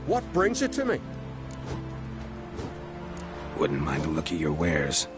What brings it to me? Wouldn't mind a look at your wares.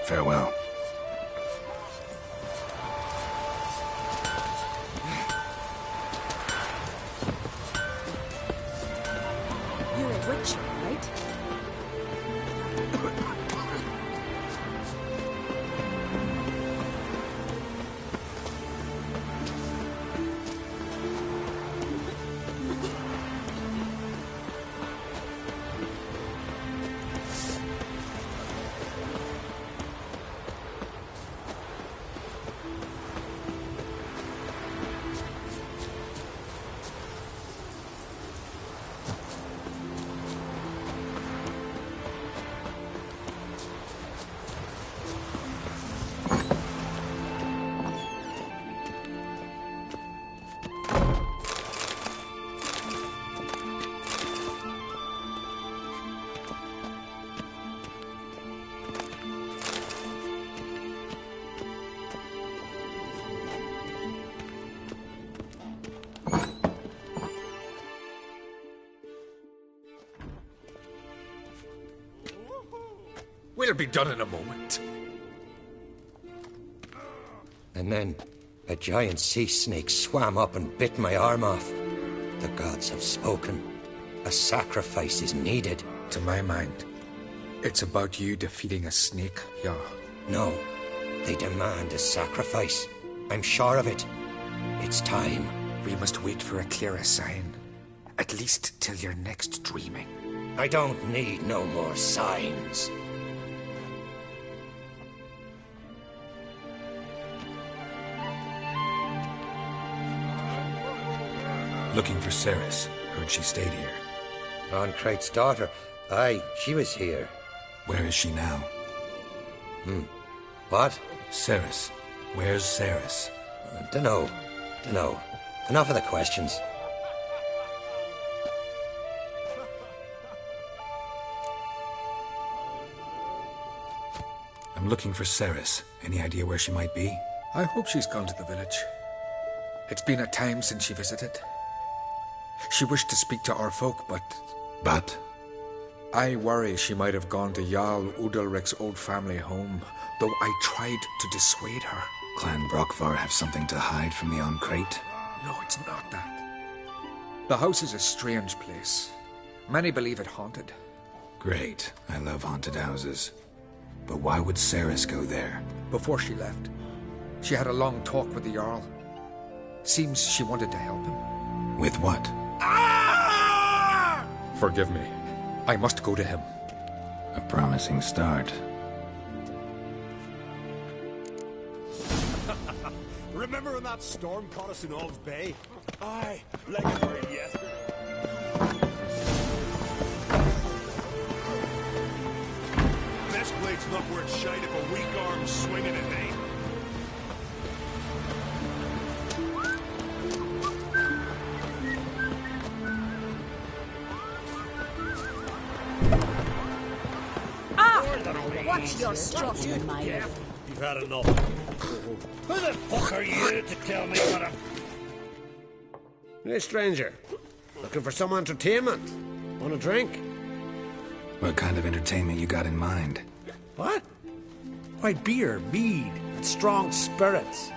Farewell. You're a witcher, right? We'll be done in a moment. And then a giant sea snake swam up and bit my arm off. The gods have spoken. A sacrifice is needed. To my mind, it's about you defeating a snake, yeah. No, they demand a sacrifice. I'm sure of it. It's time. We must wait for a clearer sign. At least till your next dreaming. I don't need no more signs. Looking for Ceres. Heard she stayed here. Oncrate's daughter. Aye, she was here. Where is she now? What? Ceres. Where's Ceres? Dunno. Enough of the questions. I'm looking for Ceres. Any idea where she might be? I hope she's gone to the village. It's been a time since she visited. She wished to speak to our folk, but... But? I worry she might have gone to Jarl Udalric's old family home, though I tried to dissuade her. Clan Brockvar have something to hide from the Oncrate? No, it's not that. The house is a strange place, Many believe it haunted. Great. I love haunted houses. But why would Cerys go there? Before she left, she had a long talk with the Jarl. Seems she wanted to help him. With what? Forgive me. I must go to him. A promising start. Remember when that storm caught us in Ov's Bay? Aye, like it were yesterday. This blade's not worth shite if a weak arm's swinging it, eh? What's your strutting, my lord? You've had enough. Who the fuck are you to tell me what I'm... Hey, stranger. Looking for some entertainment? Want a drink? What kind of entertainment you got in mind? What? Why, beer, mead, and strong spirits.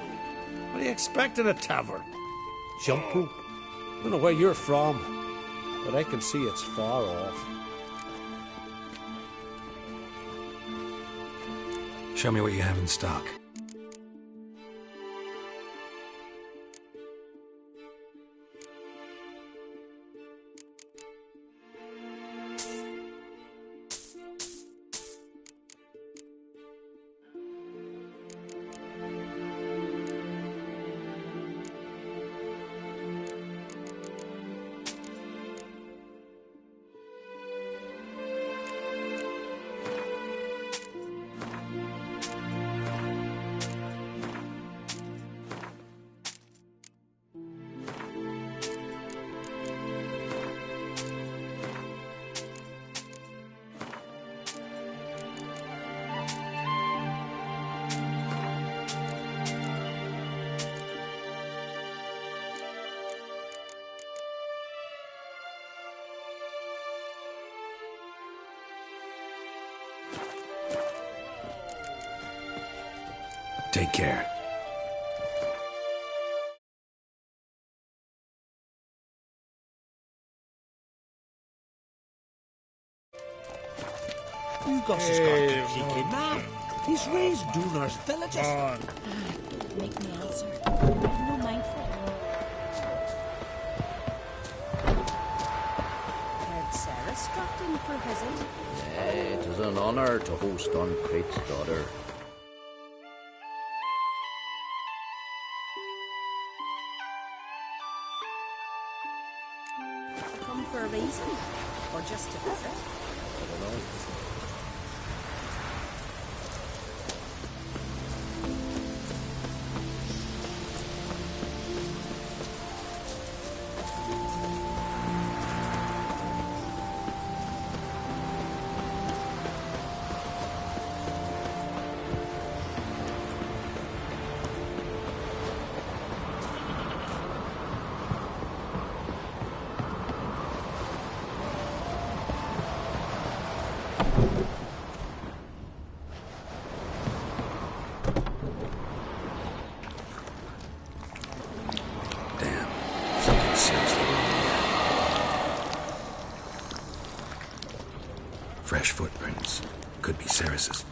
What do you expect in a tavern? Jumpo? I don't know where you're from, but I can see it's far off. Show me what you have in stock. Take care. Ugos has got a cheeky man. He's raised Dunar's villages. Don't make me answer. I've no mind for it. Heard Cerys dropped in for a visit. It is an honor to host on Crate's daughter. Come for a reason? Or just to visit? I don't know. Fresh footprints. Could be Cerys's.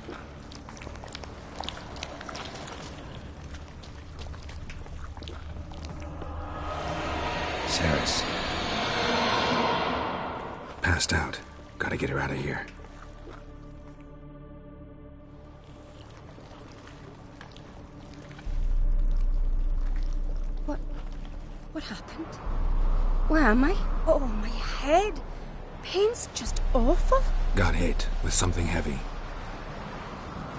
Cerys. Passed out. Gotta get her out of here. What happened? Where am I? Oh, my head. Pain's just awful. Got hit with something heavy.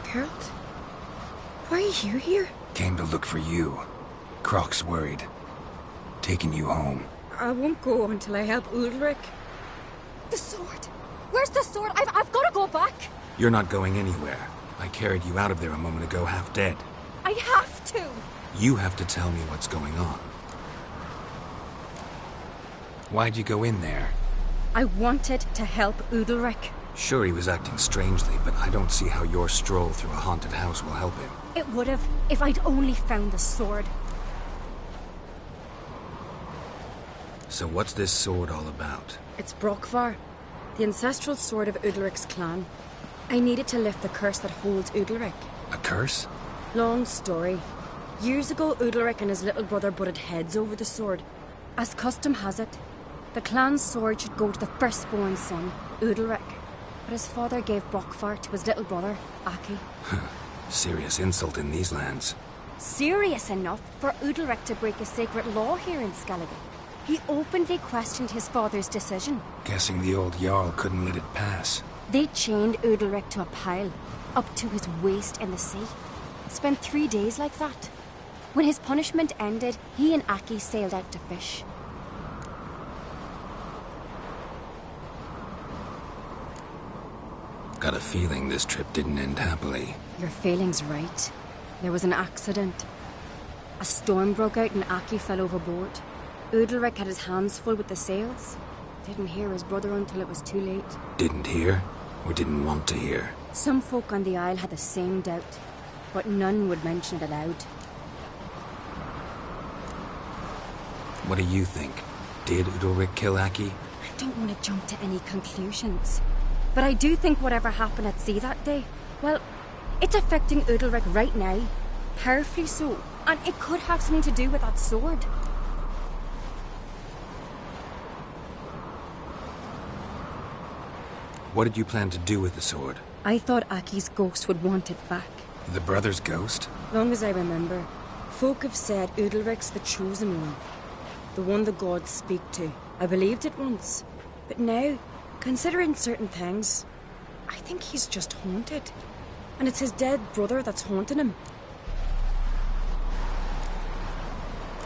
Geralt? Why are you here? Came to look for you. Croc's worried. Taking you home. I won't go until I help Ulrich. The sword! Where's the sword? I've got to go back! You're not going anywhere. I carried you out of there a moment ago, half dead. I have to! You have to tell me what's going on. Why'd you go in there? I wanted to help Udalric. Sure, he was acting strangely, but I don't see how your stroll through a haunted house will help him. It would have, if I'd only found the sword. So what's this sword all about? It's Brokvar, the ancestral sword of Udalric's clan. I needed to lift the curse that holds Udalric. A curse? Long story. Years ago, Udalric and his little brother butted heads over the sword. As custom has it, the clan's sword should go to the firstborn son, Udalric. But his father gave Brokvar to his little brother, Aki. Serious insult in these lands. Serious enough for Udalric to break a sacred law here in Skellige. He openly questioned his father's decision. Guessing the old Jarl couldn't let it pass. They chained Udalric to a pile, up to his waist in the sea. Spent 3 days like that. When his punishment ended, he and Aki sailed out to fish. Got a feeling this trip didn't end happily. Your feeling's right. There was an accident. A storm broke out and Aki fell overboard. Udalric had his hands full with the sails. Didn't hear his brother until it was too late. Didn't hear? Or didn't want to hear? Some folk on the Isle had the same doubt, but none would mention it aloud. What do you think? Did Udalric kill Aki? I don't want to jump to any conclusions. But I do think whatever happened at sea that day, well, it's affecting Udalric right now. Powerfully so. And it could have something to do with that sword. What did you plan to do with the sword? I thought Aki's ghost would want it back. The brother's ghost? Long as I remember, folk have said Udalric's the chosen one. The one the gods speak to. I believed it once. But now, considering certain things, I think he's just haunted. And it's his dead brother that's haunting him.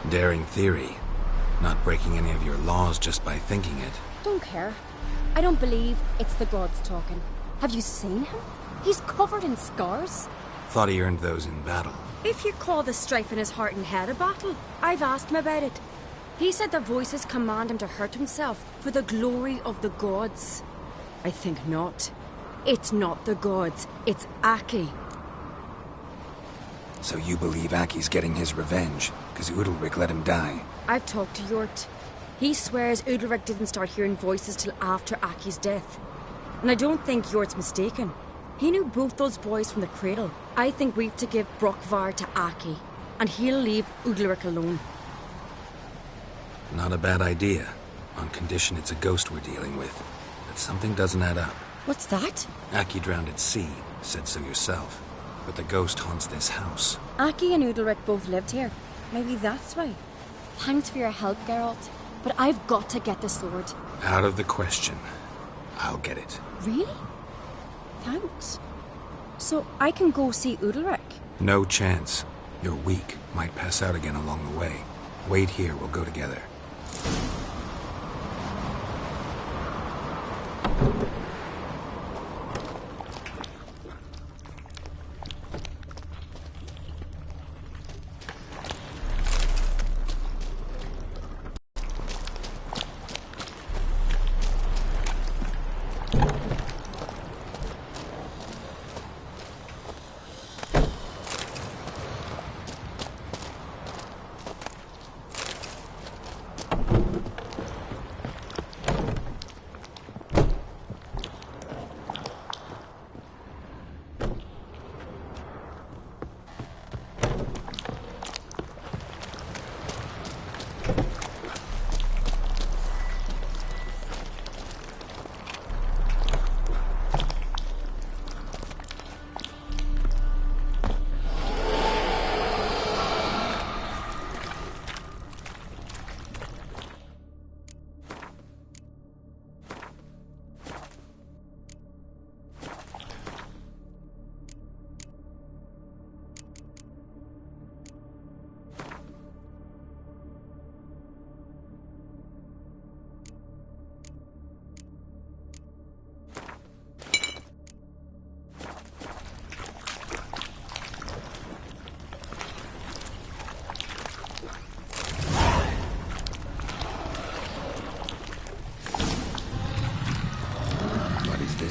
Daring theory. Not breaking any of your laws just by thinking it. Don't care. I don't believe it's the gods talking. Have you seen him? He's covered in scars. Thought he earned those in battle. If you call the strife in his heart and head a battle, I've asked him about it. He said the voices command him to hurt himself for the glory of the gods. I think not. It's not the gods, it's Aki. So you believe Aki's getting his revenge, because Udalric let him die? I've talked to Yort. He swears Udalric didn't start hearing voices till after Aki's death. And I don't think Yort's mistaken. He knew both those boys from the cradle. I think we've to give Brokvar to Aki, and he'll leave Udalric alone. Not a bad idea, on condition it's a ghost we're dealing with. But something doesn't add up. What's that? Aki drowned at sea, said so yourself. But the ghost haunts this house. Aki and Udalric both lived here. Maybe that's why. Thanks for your help, Geralt. But I've got to get the sword. Out of the question. I'll get it. Really? Thanks. So I can go see Udalric? No chance. You're weak. Might pass out again along the way. Wait here, we'll go together.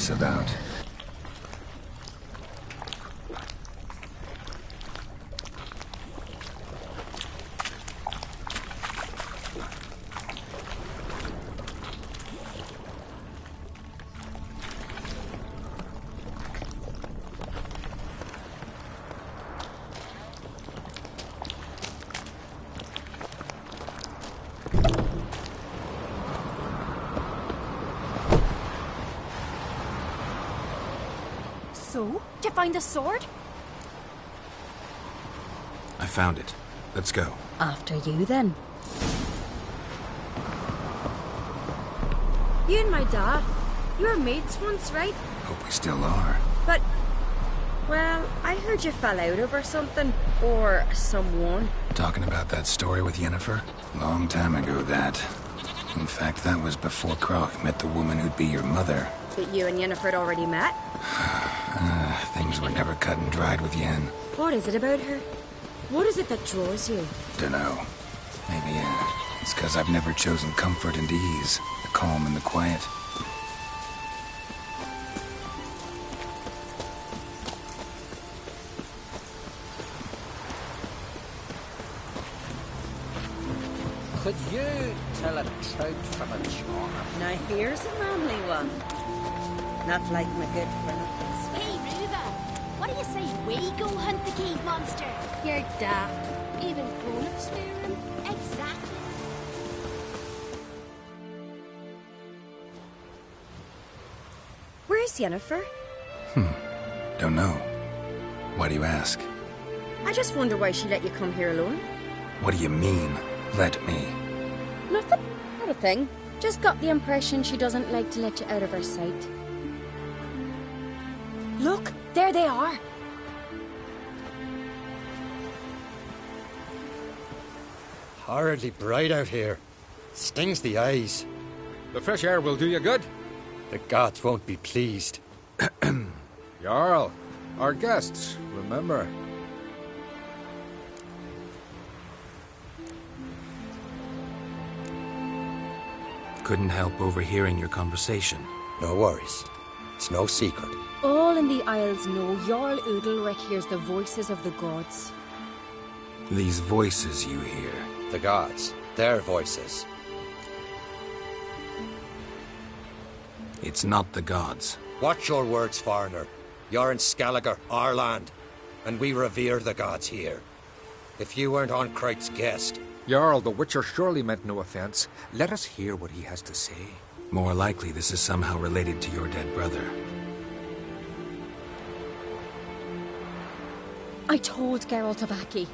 About. So? Did you find the sword? I found it. Let's go. After you, then. You and my dad, you were mates once, right? Hope we still are. But, well, I heard you fell out over something. Or someone. Talking about that story with Yennefer? Long time ago, that. In fact, that was before Croc met the woman who'd be your mother. But you and Yennefer had already met? Things were never cut and dried with Yen. What is it about her? What is it that draws you? Dunno. Maybe, it's because I've never chosen comfort and ease. The calm and the quiet. Could you tell a trout from a charm? Now here's a manly one. Not like my good friend. Hey, Ruva, what do you say we go hunt the cave monster? You're daft. Even grown-ups fear him. Exactly. Where's Yennefer? Don't know. Why do you ask? I just wonder why she let you come here alone. What do you mean, let me? Nothing. Not a thing. Just got the impression she doesn't like to let you out of her sight. Look, there they are. Horridly bright out here. Stings the eyes. The fresh air will do you good. The gods won't be pleased. Jarl, our guests, remember. Couldn't help overhearing your conversation. No worries. It's no secret. All in the Isles know Jarl Udalric hears the voices of the gods. These voices you hear. The gods. Their voices. It's not the gods. Watch your words, foreigner. You're in Skelliger, our land, and we revere the gods here. If you weren't on Kright's guest... Jarl, the Witcher surely meant no offense. Let us hear what he has to say. More likely this is somehow related to your dead brother. I told Geralt of Aki.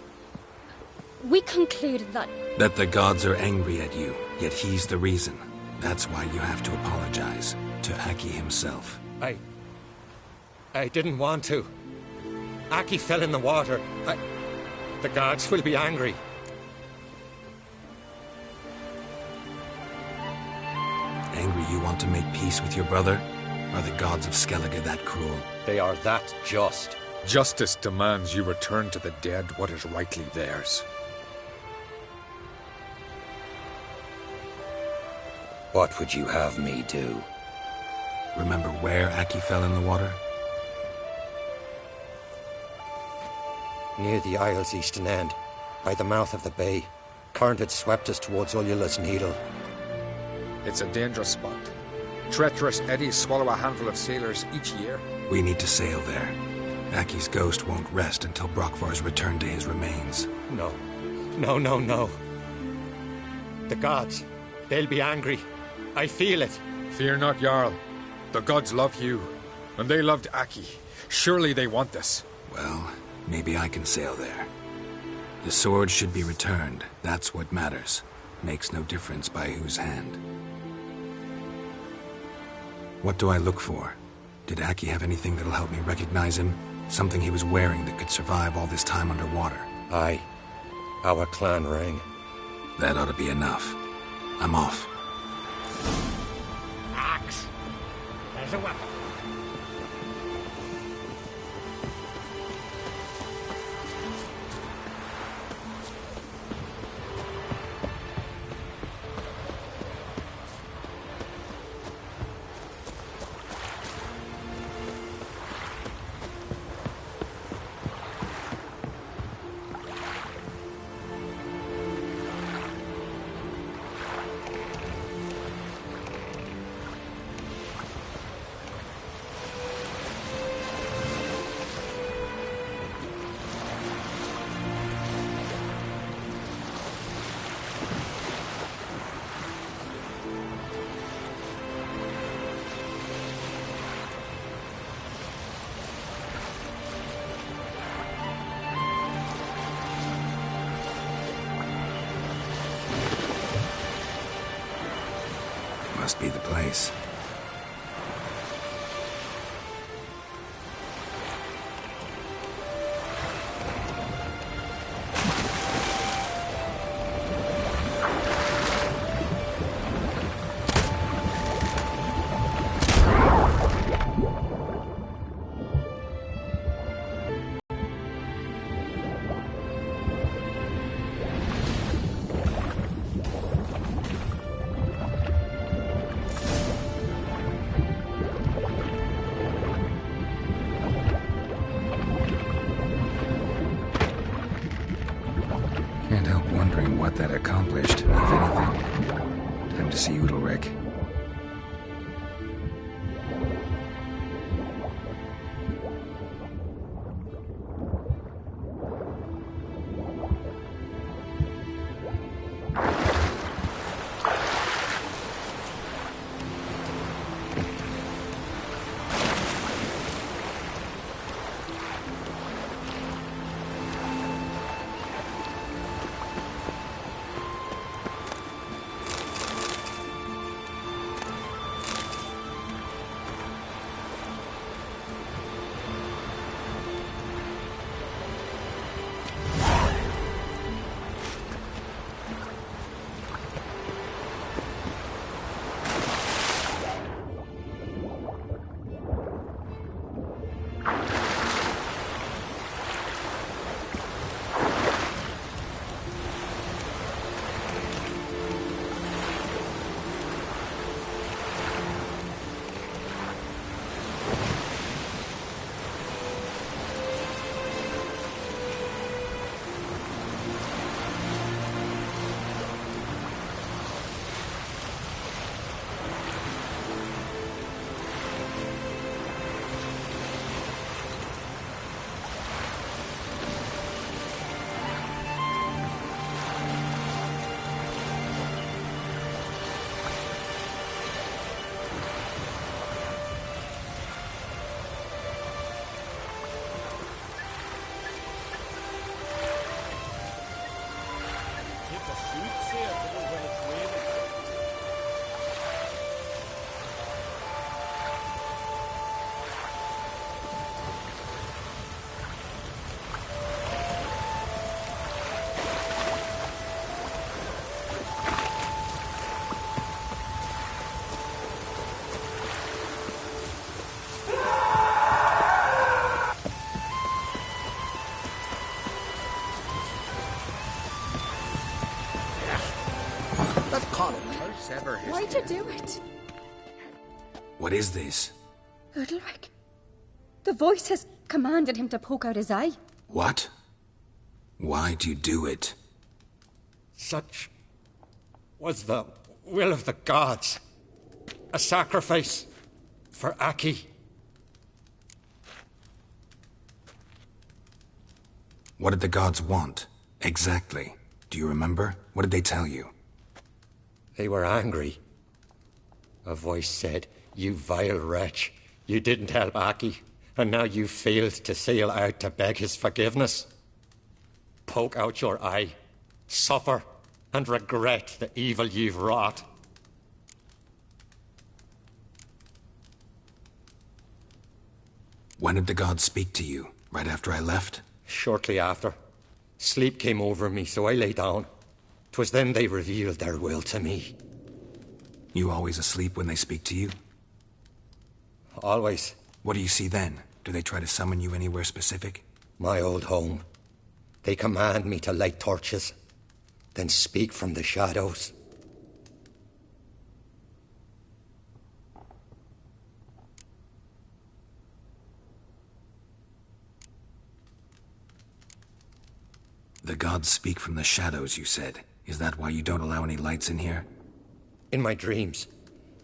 We concluded that... That the gods are angry at you, yet he's the reason. That's why you have to apologize. To Aki himself. I didn't want to. Aki fell in the water. The gods will be angry. Angry you want to make peace with your brother? Are the gods of Skellige that cruel? They are that just. Justice demands you return to the dead what is rightly theirs. What would you have me do? Remember where Aki fell in the water? Near the Isle's eastern end, by the mouth of the bay. Current had swept us towards Ullula's Needle. It's a dangerous spot. Treacherous eddies swallow a handful of sailors each year. We need to sail there. Aki's ghost won't rest until Brokvar's returned to his remains. No. No. The gods, they'll be angry. I feel it. Fear not, Jarl. The gods love you, and they loved Aki. Surely they want this. Well, maybe I can sail there. The sword should be returned. That's what matters. Makes no difference by whose hand. What do I look for? Did Aki have anything that'll help me recognize him? Something he was wearing that could survive all this time underwater? Aye. Our clan ring. That ought to be enough. I'm off. Axe. There's a weapon. must be the place. Can't help wondering what that accomplished, if anything. Time to see Udalric. Why'd you do it? What is this? Udalric. The voice has commanded him to poke out his eye. What? Why'd you do it? Such was the will of the gods. A sacrifice for Aki. What did the gods want? Exactly. Do you remember? What did they tell you? They were angry. A voice said, "You vile wretch, you didn't help Aki, and now you failed to sail out to beg his forgiveness. Poke out your eye, suffer, and regret the evil you've wrought." When did the gods speak to you? Right after I left? Shortly after. Sleep came over me, so I lay down. 'Twas then they revealed their will to me. You always asleep when they speak to you? Always. What do you see then? Do they try to summon you anywhere specific? My old home. They command me to light torches, then speak from the shadows. The gods speak from the shadows, you said. Is that why you don't allow any lights in here? In my dreams,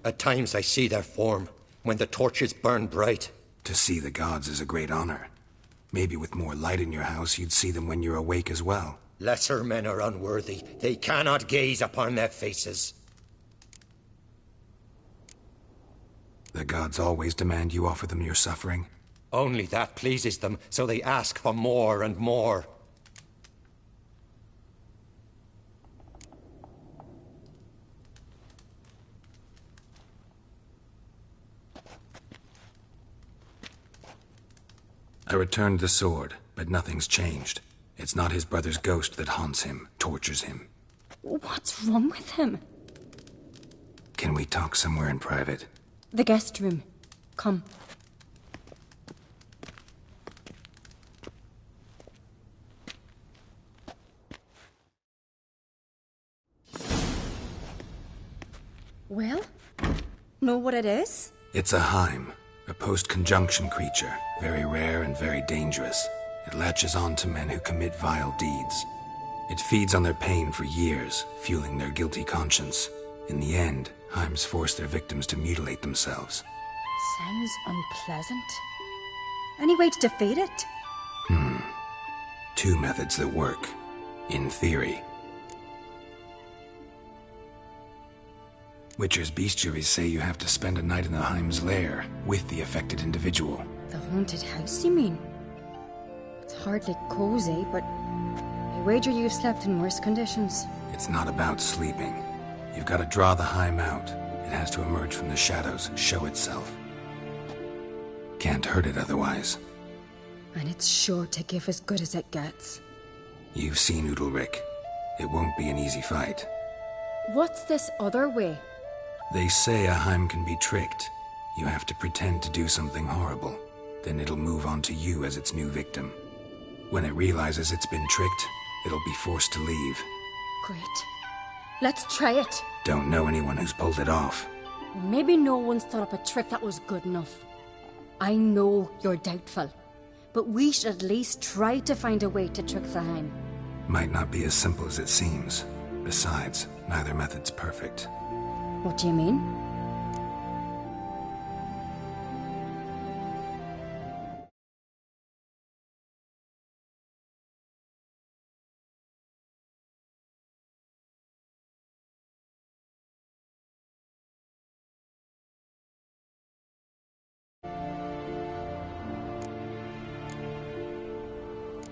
at times I see their form, when the torches burn bright. To see the gods is a great honor. Maybe with more light in your house, you'd see them when you're awake as well. Lesser men are unworthy. They cannot gaze upon their faces. The gods always demand you offer them your suffering? Only that pleases them, so they ask for more and more. I returned the sword, but nothing's changed. It's not his brother's ghost that haunts him, tortures him. What's wrong with him? Can we talk somewhere in private? The guest room. Come. Well, know what it is? It's a Heim, a post-conjunction creature, very rare and very dangerous. It latches on to men who commit vile deeds. It feeds on their pain for years, fueling their guilty conscience. In the end, Heims force their victims to mutilate themselves. Sounds unpleasant. Any way to defeat it? Two methods that work, in theory. Witcher's bestiaries say you have to spend a night in the Heim's lair with the affected individual. The haunted house, you mean? It's hardly cozy, but I wager you've slept in worse conditions. It's not about sleeping. You've got to draw the Heim out. It has to emerge from the shadows, show itself. Can't hurt it otherwise. And it's sure to give as good as it gets. You've seen Udalric. It won't be an easy fight. What's this other way? They say a Heim can be tricked. You have to pretend to do something horrible. Then it'll move on to you as its new victim. When it realizes it's been tricked, it'll be forced to leave. Great. Let's try it. Don't know anyone who's pulled it off. Maybe no one's thought up a trick that was good enough. I know you're doubtful, but we should at least try to find a way to trick the Heim. Might not be as simple as it seems. Besides, neither method's perfect. What do you mean?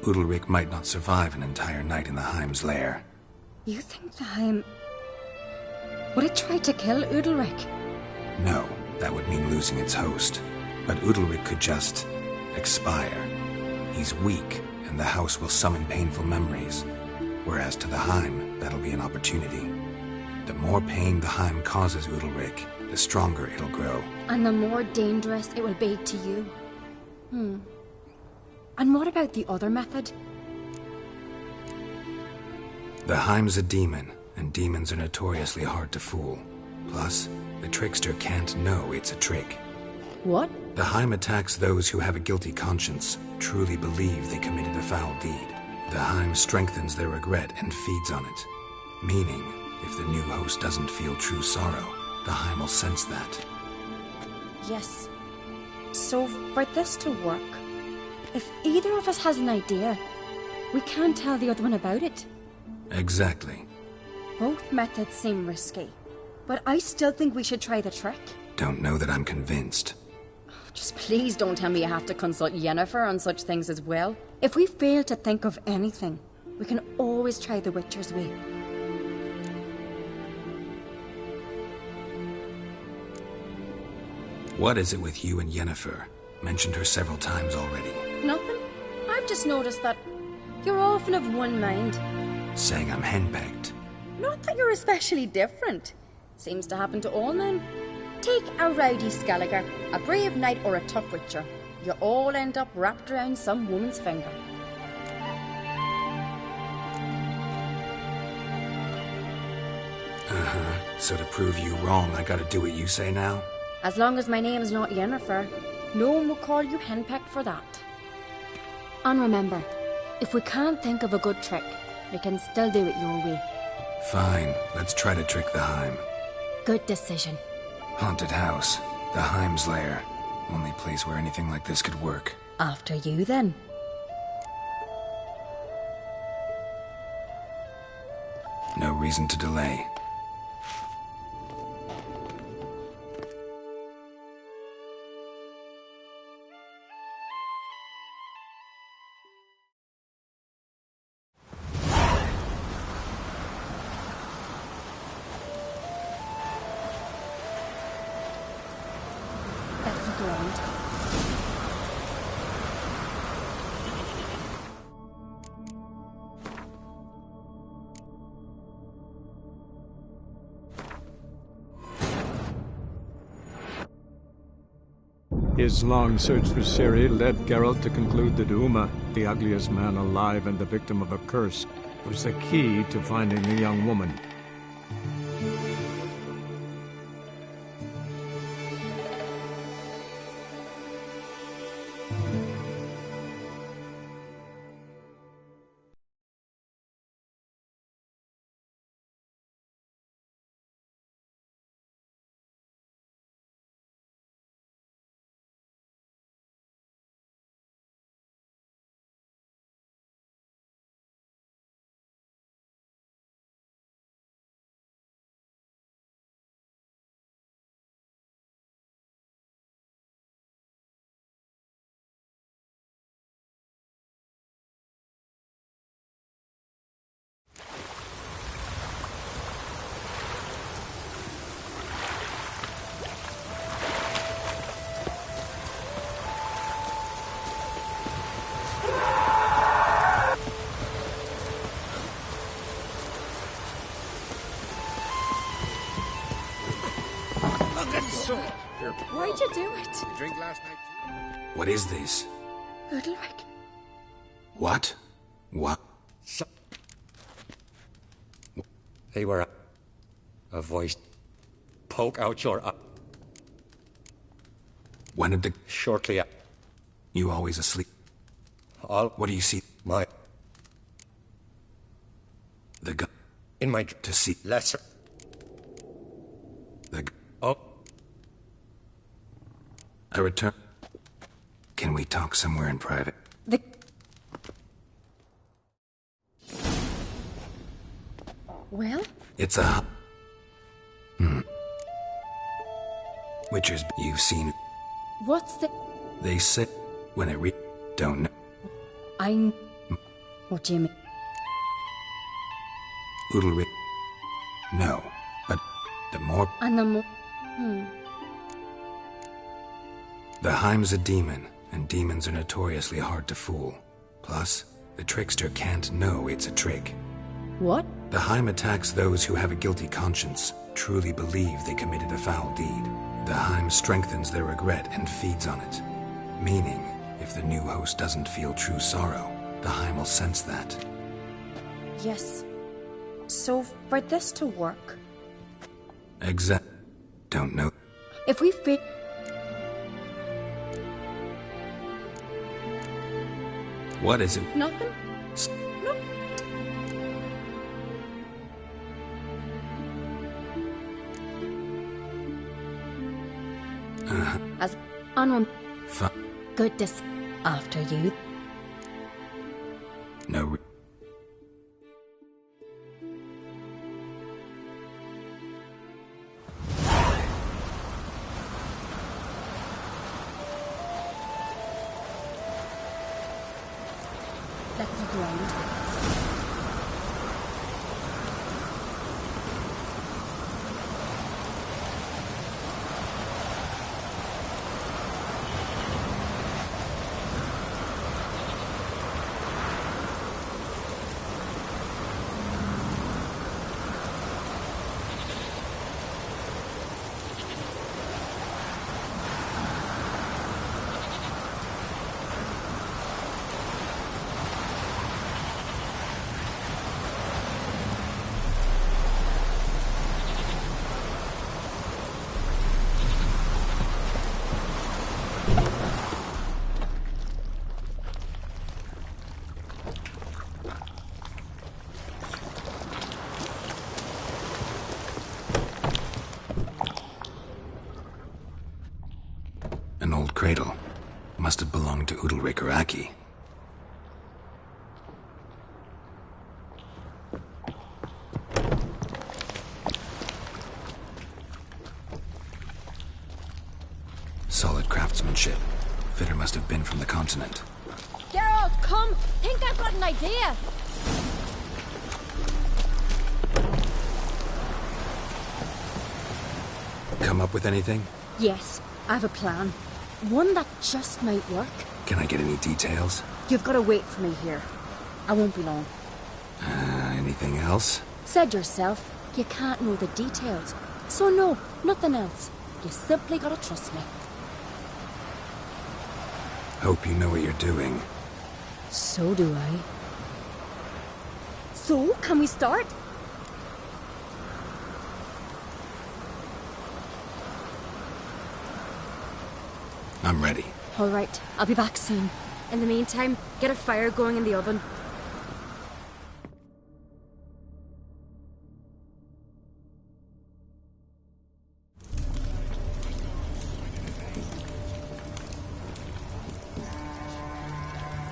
Udalric might not survive an entire night in the Heim's lair. You think the Heim... Would it try to kill Udalric? No, that would mean losing its host. But Udalric could just... expire. He's weak, and the house will summon painful memories. Whereas to the Heim, that'll be an opportunity. The more pain the Heim causes Udalric, the stronger it'll grow. And the more dangerous it will be to you. And what about the other method? The Heim's a demon, and demons are notoriously hard to fool. Plus, the trickster can't know it's a trick. What? The Heim attacks those who have a guilty conscience, truly believe they committed a foul deed. The Heim strengthens their regret and feeds on it. Meaning, if the new host doesn't feel true sorrow, the Heim will sense that. Yes. So, for this to work, if either of us has an idea, we can't tell the other one about it. Exactly. Both methods seem risky, but I still think we should try the trick. Don't know that I'm convinced. Just please don't tell me you have to consult Yennefer on such things as well. If we fail to think of anything, we can always try the Witcher's way. What is it with you and Yennefer? Mentioned her several times already. Nothing. I've just noticed that you're often of one mind. Saying I'm henpecked. Not that you're especially different. Seems to happen to all men. Take a rowdy Skelliger, a brave knight, or a tough witcher. You all end up wrapped around some woman's finger. So to prove you wrong, I gotta do what you say now? As long as my name is not Yennefer, no one will call you henpecked for that. And remember, if we can't think of a good trick, we can still do it your way. Fine, let's try to trick the Heim. Good decision. Haunted house, the Heim's lair. Only place where anything like this could work. After you, then. No reason to delay. His long search for Ciri led Geralt to conclude that Uma, the ugliest man alive and the victim of a curse, was the key to finding the young woman. Why'd you do it? You drink last night too? What is this? Udalric. What? What? They were a voice. Poke out your eye. When did the... Shortly. You always asleep? All. What do you see? My. The gun. In my. To see. Lesser. The... Oh. I return. Can we talk somewhere in private? The... Well? It's a... Witchers, you've seen... What's the... They say when I don't know. I'm... What do you mean? Udalric... No, but the more... And the more... The Heim's a demon, and demons are notoriously hard to fool. Plus, the trickster can't know it's a trick. What? The Heim attacks those who have a guilty conscience, truly believe they committed a foul deed. The Heim strengthens their regret and feeds on it. Meaning, if the new host doesn't feel true sorrow, the Heim will sense that. Yes. So, for this to work... Don't know. If we fit... What is it? Nothing? No. As on good dis after you. No. Let's look around. An old cradle. Must have belonged to Udalric or Aki. Solid craftsmanship. Fitter must have been from the continent. Geralt, come! Think I've got an idea! Come up with anything? Yes, I have a plan. One that just might work. Can I get any details? You've got to wait for me here. I won't be long. Anything else? Said yourself, you can't know the details. So no, nothing else. You simply gotta trust me. Hope you know what you're doing. So do I. So, can we start? I'm ready. All right, I'll be back soon. In the meantime, get a fire going in the oven.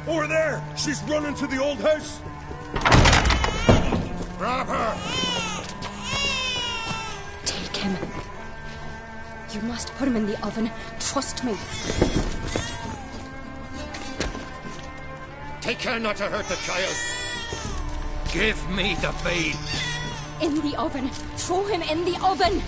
Over there! She's running to the old house! Grab her! Take him. You must put him in the oven. Trust me. Take care not to hurt the child. Give me the babe. In the oven. Throw him in the oven.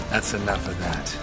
That's enough of that.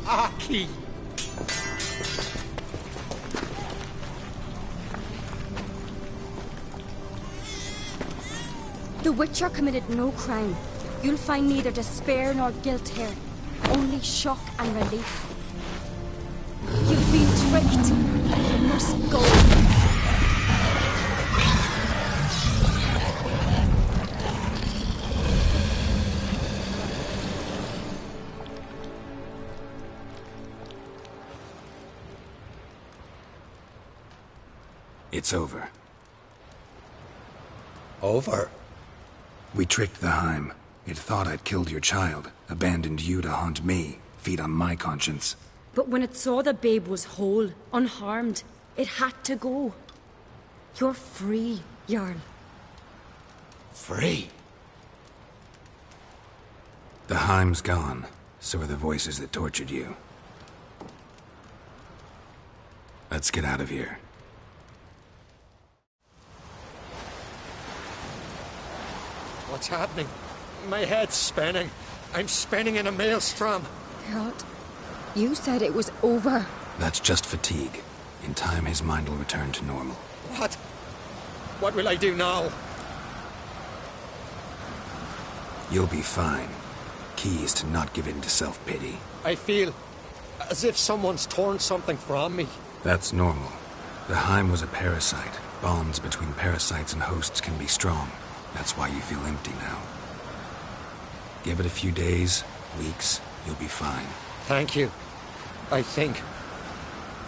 Aki! The Witcher committed no crime. You'll find neither despair nor guilt here. Only shock and relief. You've been tricked. You must go. It's over. Over? We tricked the Heim. It thought I'd killed your child, abandoned you to haunt me, feed on my conscience. But when it saw the babe was whole, unharmed, it had to go. You're free, Jarl. Free? The Heim's gone, so are the voices that tortured you. Let's get out of here. What's happening? My head's spinning. I'm spinning in a maelstrom. Geralt, you said it was over. That's just fatigue. In time, his mind will return to normal. What? What will I do now? You'll be fine. Key is to not give in to self-pity. I feel as if someone's torn something from me. That's normal. The Heim was a parasite. Bonds between parasites and hosts can be strong. That's why you feel empty now. Give it a few days, weeks, you'll be fine. Thank you. I think.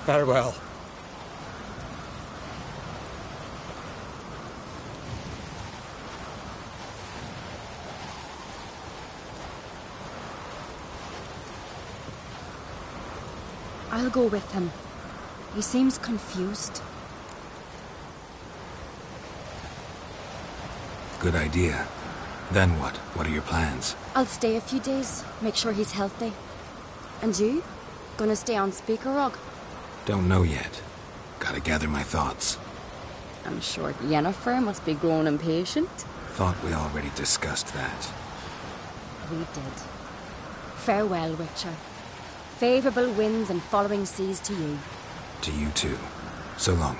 Farewell. I'll go with him. He seems confused. Good idea. Then what? What are your plans? I'll stay a few days, make sure he's healthy. And you? Gonna stay on Speaker Rock? Don't know yet. Gotta gather my thoughts. I'm sure Yennefer must be growing impatient. Thought we already discussed that. We did. Farewell, Witcher. Favourable winds and following seas to you. To you too. So long.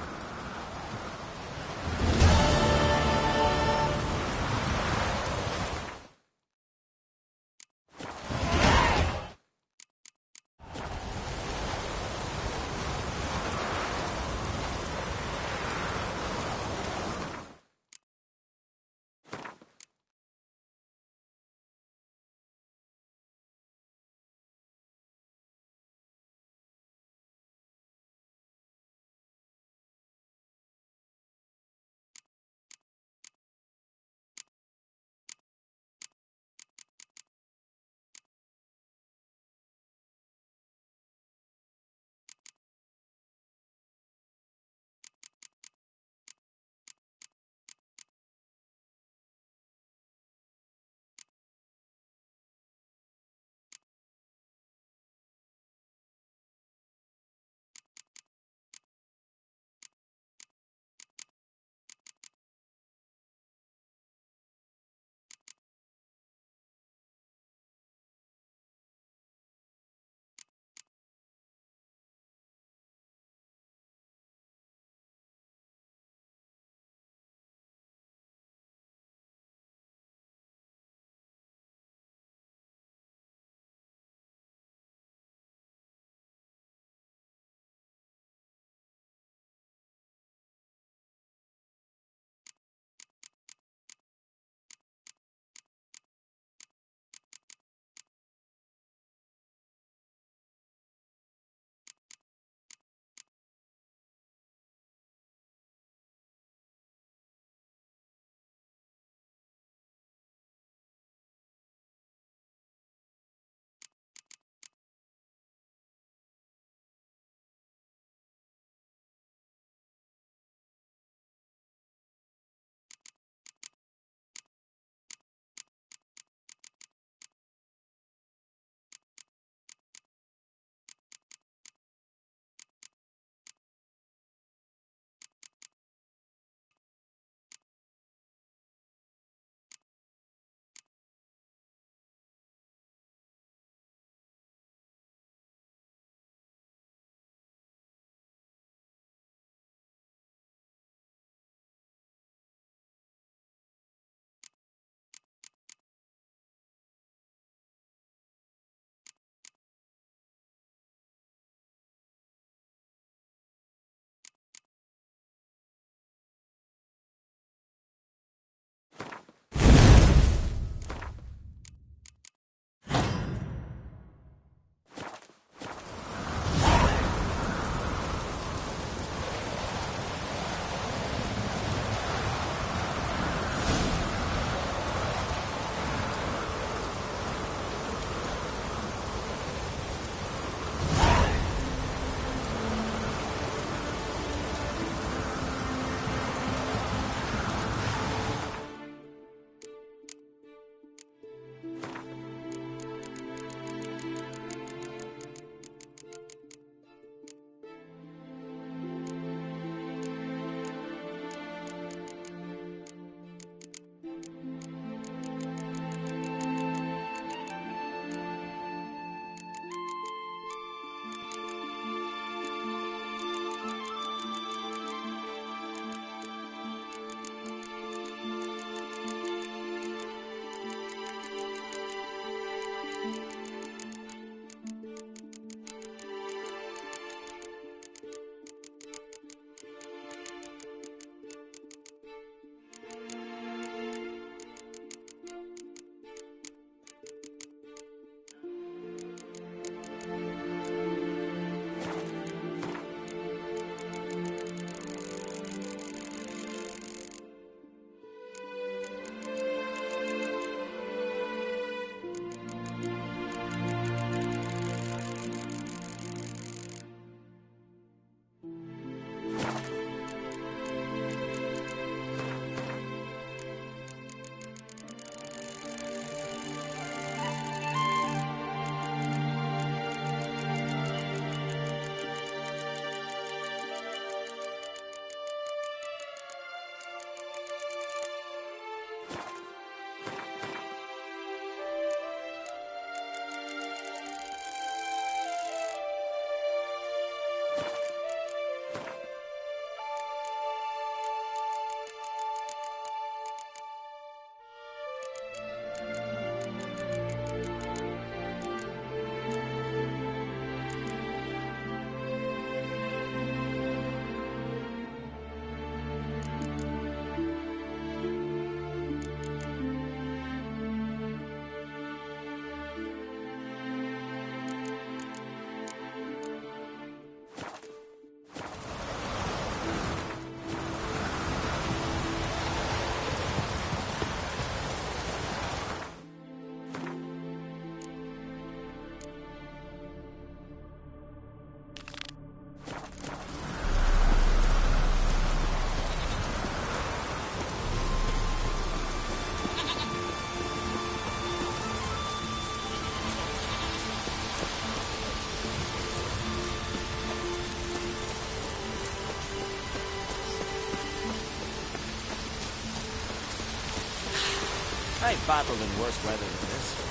I've battled in worse weather than this.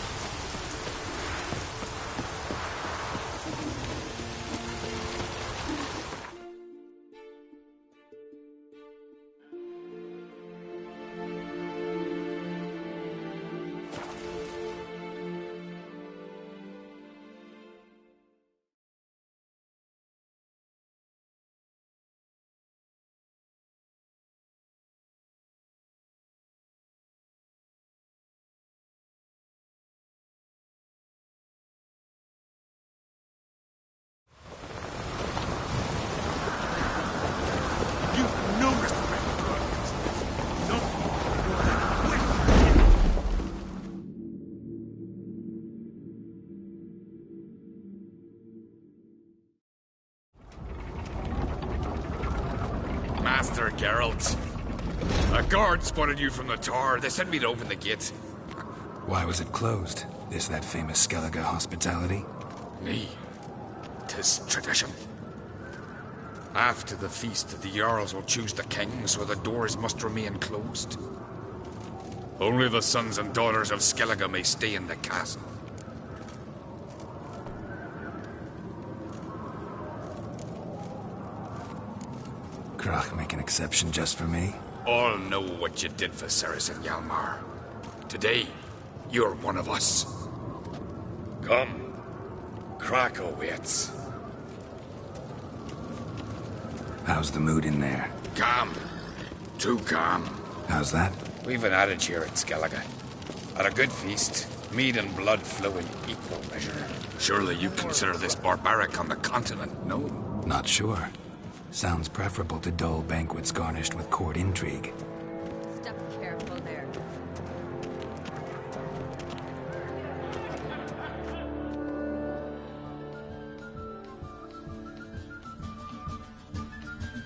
Master Geralt. A guard spotted you from the tower. They sent me to open the gate. Why was it closed? Is that famous Skellige hospitality? Nay, 'tis tradition. After the feast, the Jarls will choose the king, so the doors must remain closed. Only the sons and daughters of Skellige may stay in the castle. Crach make an exception just for me? All know what you did for Cerys and Hjalmar. Today, you're one of us. Come. Crach awaits. How's the mood in there? Calm. Too calm. How's that? We've an adage here at Skellige. At a good feast, mead and blood flow in equal measure. Surely you consider this barbaric on the continent, no? Not sure. Sounds preferable to dull banquets garnished with court intrigue. Step careful there.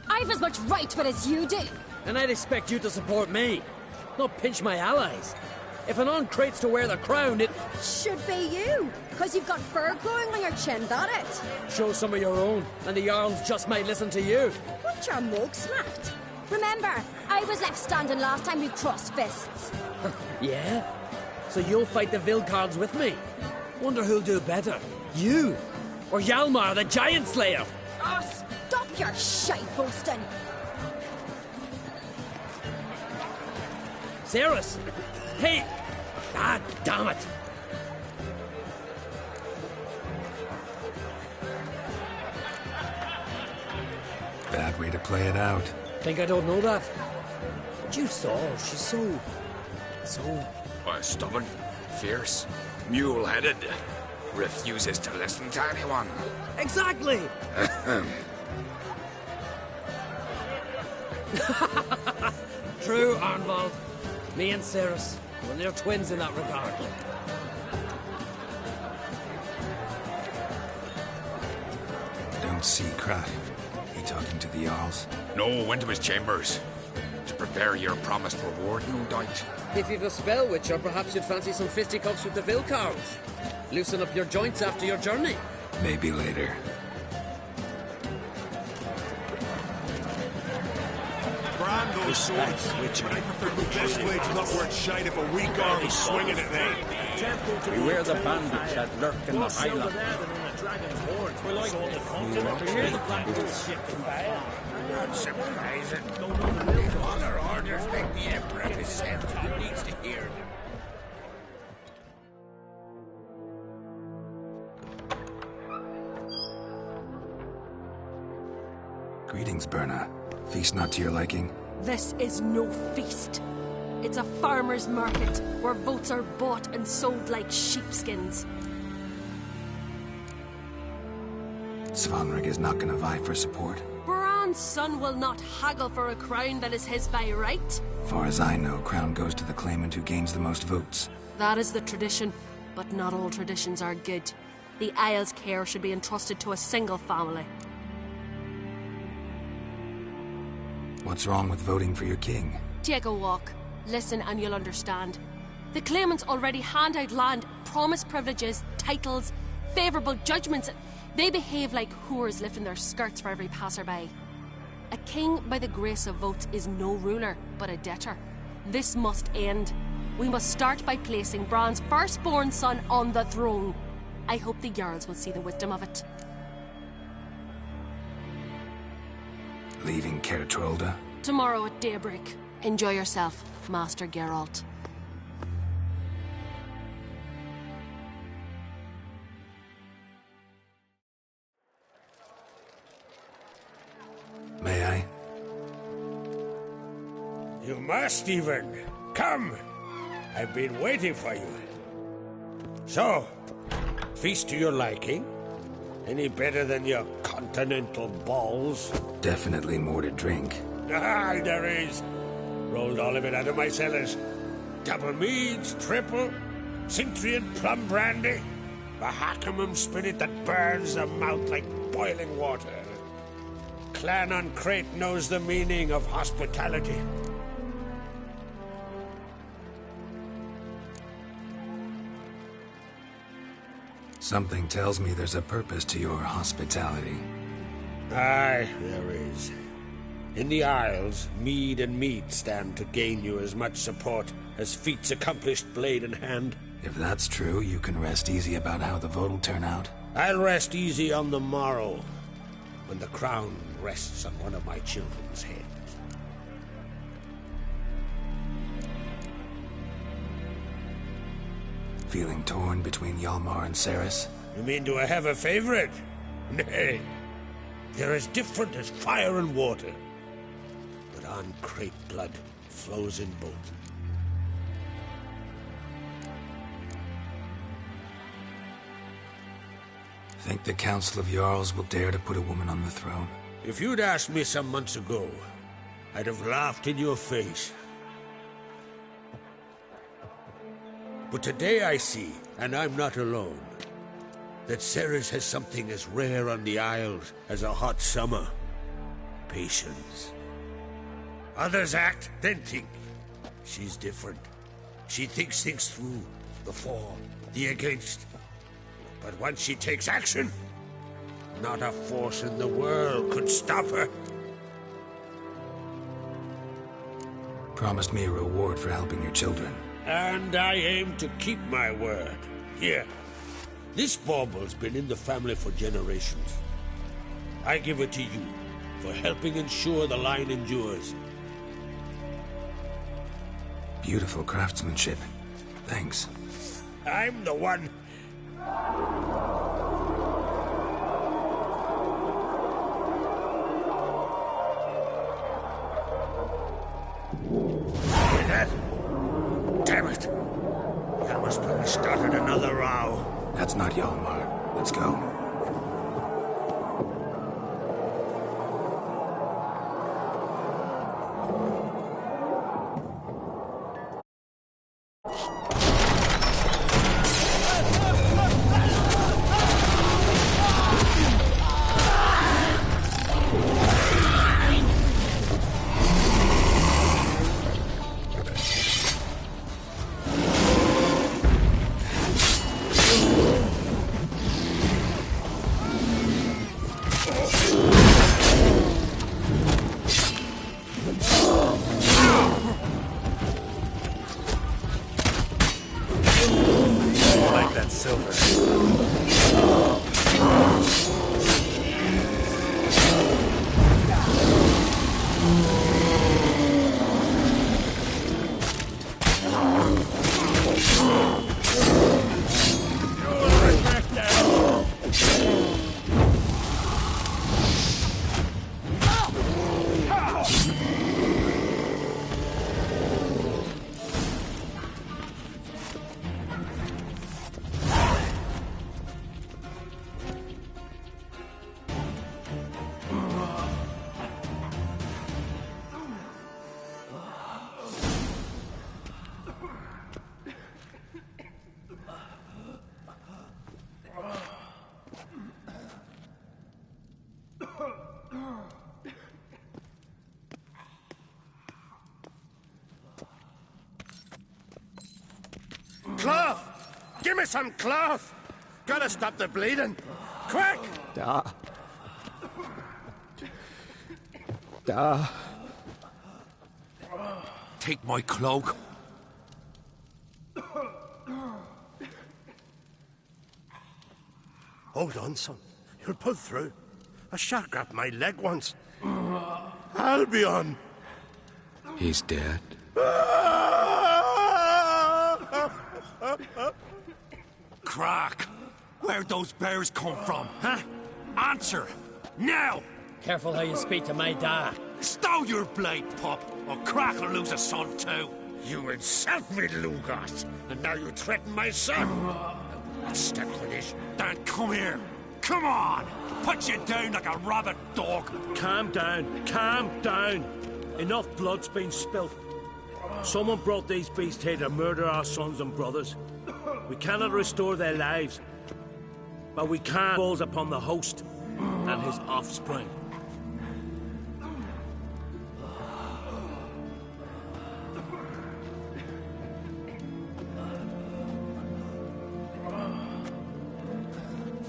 I've as much right to it as you do. And I'd expect you to support me, not pinch my allies. If an uncrate's to wear the crown, it should be you, because you've got fur growing on your chin, that it? Show some of your own, and the Jarls just might listen to you. What your mug smacked? Remember, I was left standing last time we crossed fists. Yeah? So you'll fight the Vilcards with me? Wonder who'll do better, you or Hjalmar the Giant Slayer? Oh, stop your shite boasting! Cerys! Hey! Ah, damn it! Bad way to play it out. Think I don't know that? But you saw, she's so... Why, stubborn, fierce, mule-headed. Refuses to listen to anyone. Exactly! True, Arnvald. Me and Cerys, well, they're twins in that regard. Don't see Crach. He talking to the Jarls? No, went to his chambers. To prepare your promised reward, no doubt. If you've a spell witcher, perhaps you'd fancy some fisticuffs with the Vilcards. Loosen up your joints after your journey. Maybe later. Brand those swords, but I prefer the best blade's not worth shite if a weak arm is swinging it, eh? Beware the bandits that lurk in the highland. Not surprising. Other orders make the Emperor dissent. He needs to hear them. Greetings, Birna. Feast not to your liking? This is no feast. It's a farmer's market where votes are bought and sold like sheepskins. Svanrig is not gonna vie for support. Bran's son will not haggle for a crown that is his by right. Far as I know, crown goes to the claimant who gains the most votes. That is the tradition, but not all traditions are good. The Isle's care should be entrusted to a single family. What's wrong with voting for your king? Take a walk. Listen and you'll understand. The claimants already hand out land, promise privileges, titles, favourable judgments. They behave like whores lifting their skirts for every passerby. A king by the grace of votes is no ruler, but a debtor. This must end. We must start by placing Bran's firstborn son on the throne. I hope the Jarls will see the wisdom of it. Leaving Caer Trolda? Tomorrow at daybreak. Enjoy yourself, Master Geralt. May I? You must, even. Come! I've been waiting for you. So, feast to your liking? Any better than your continental balls? Definitely more to drink. Ah, there is. Rolled all of it out of my cellars. Double meads, triple, Cintrian plum brandy, a Hackamum spirit that burns the mouth like boiling water. Clan on Crate knows the meaning of hospitality. Something tells me there's a purpose to your hospitality. Aye, there is. In the Isles, mead and meat stand to gain you as much support as feats accomplished blade in hand. If that's true, you can rest easy about how the vote will turn out. I'll rest easy on the morrow, when the crown rests on one of my children's heads. Feeling torn between Hjalmar and Cerys? You mean, do I have a favorite? Nay. They're as different as fire and water. But on Crate blood flows in both. Think the Council of Jarls will dare to put a woman on the throne? If you'd asked me some months ago, I'd have laughed in your face. But today I see, and I'm not alone, that Cerys has something as rare on the Isles as a hot summer. Patience. Others act, then think. She's different. She thinks things through, the for, the against. But once she takes action, not a force in the world could stop her. Promised me a reward for helping your children. And I aim to keep my word. Here. This bauble's been in the family for generations. I give it to you for helping ensure the line endures. Beautiful craftsmanship. Thanks. I'm the one. Hear that? Damn it! Hjalmar's probably started another row. That's not Hjalmar. Let's go. Cloth! Give me some cloth! Gotta stop the bleeding! Quick! Da. Da. Take my cloak. Hold on, son. You'll pull through. A shark grabbed my leg once. Albion! He's dead. Crack! Where'd those bears come from, huh? Answer! Now! Careful how you speak to my dad. Stow your blade, pup, or Crack will lose a son too. You insult me, Lugos, and now you threaten my son. I will not stand for this. Dan, come here. Come on! Put you down like a rabid dog. Calm down. Calm down. Enough blood's been spilt. Someone brought these beasts here to murder our sons and brothers. We cannot restore their lives, but we can impose upon the host and his offspring.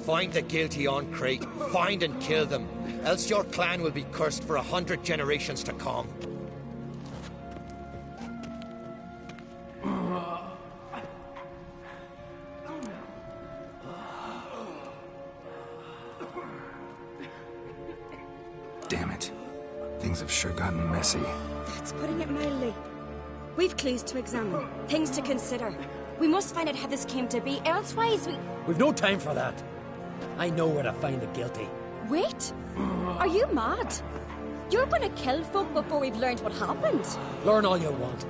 Find the guilty on Crete. Find and kill them. Else your clan will be cursed for 100 generations to come. Damn it. Things have sure gotten messy. That's putting it mildly. We've clues to examine, things to consider. We must find out how this came to be, elsewise We've no time for that. I know where to find the guilty. Wait! Are you mad? You're gonna kill folk before we've learned what happened. Learn all you want.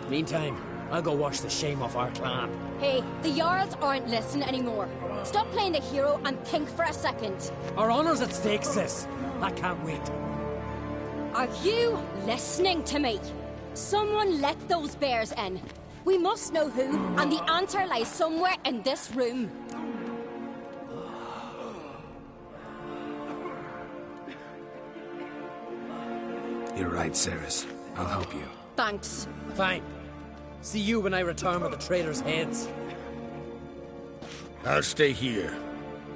Meantime, I'll go wash the shame off our clan. Hey, the Jarls aren't listening anymore. Stop playing the hero and think for a second. Our honor's at stake, sis. I can't wait. Are you listening to me? Someone let those bears in. We must know who, and the answer lies somewhere in this room. You're right, Ceres. I'll help you. Thanks. Fine. See you when I return with the traitors' heads. I'll stay here.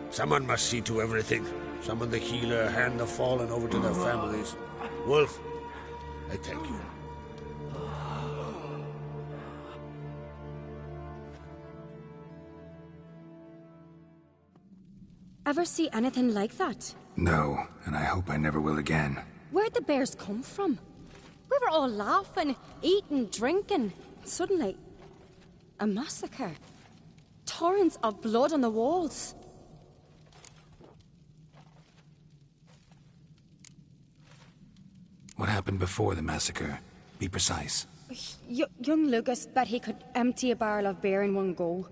Someone must see to everything. Summon the healer, hand the fallen over to their families. Wolf, I thank you. Ever see anything like that? No, and I hope I never will again. Where'd the bears come from? We were all laughing, eating, drinking. Suddenly, a massacre. Torrents of blood on the walls. What happened before the massacre? Be precise. Young Lucas bet he could empty a barrel of beer in one go.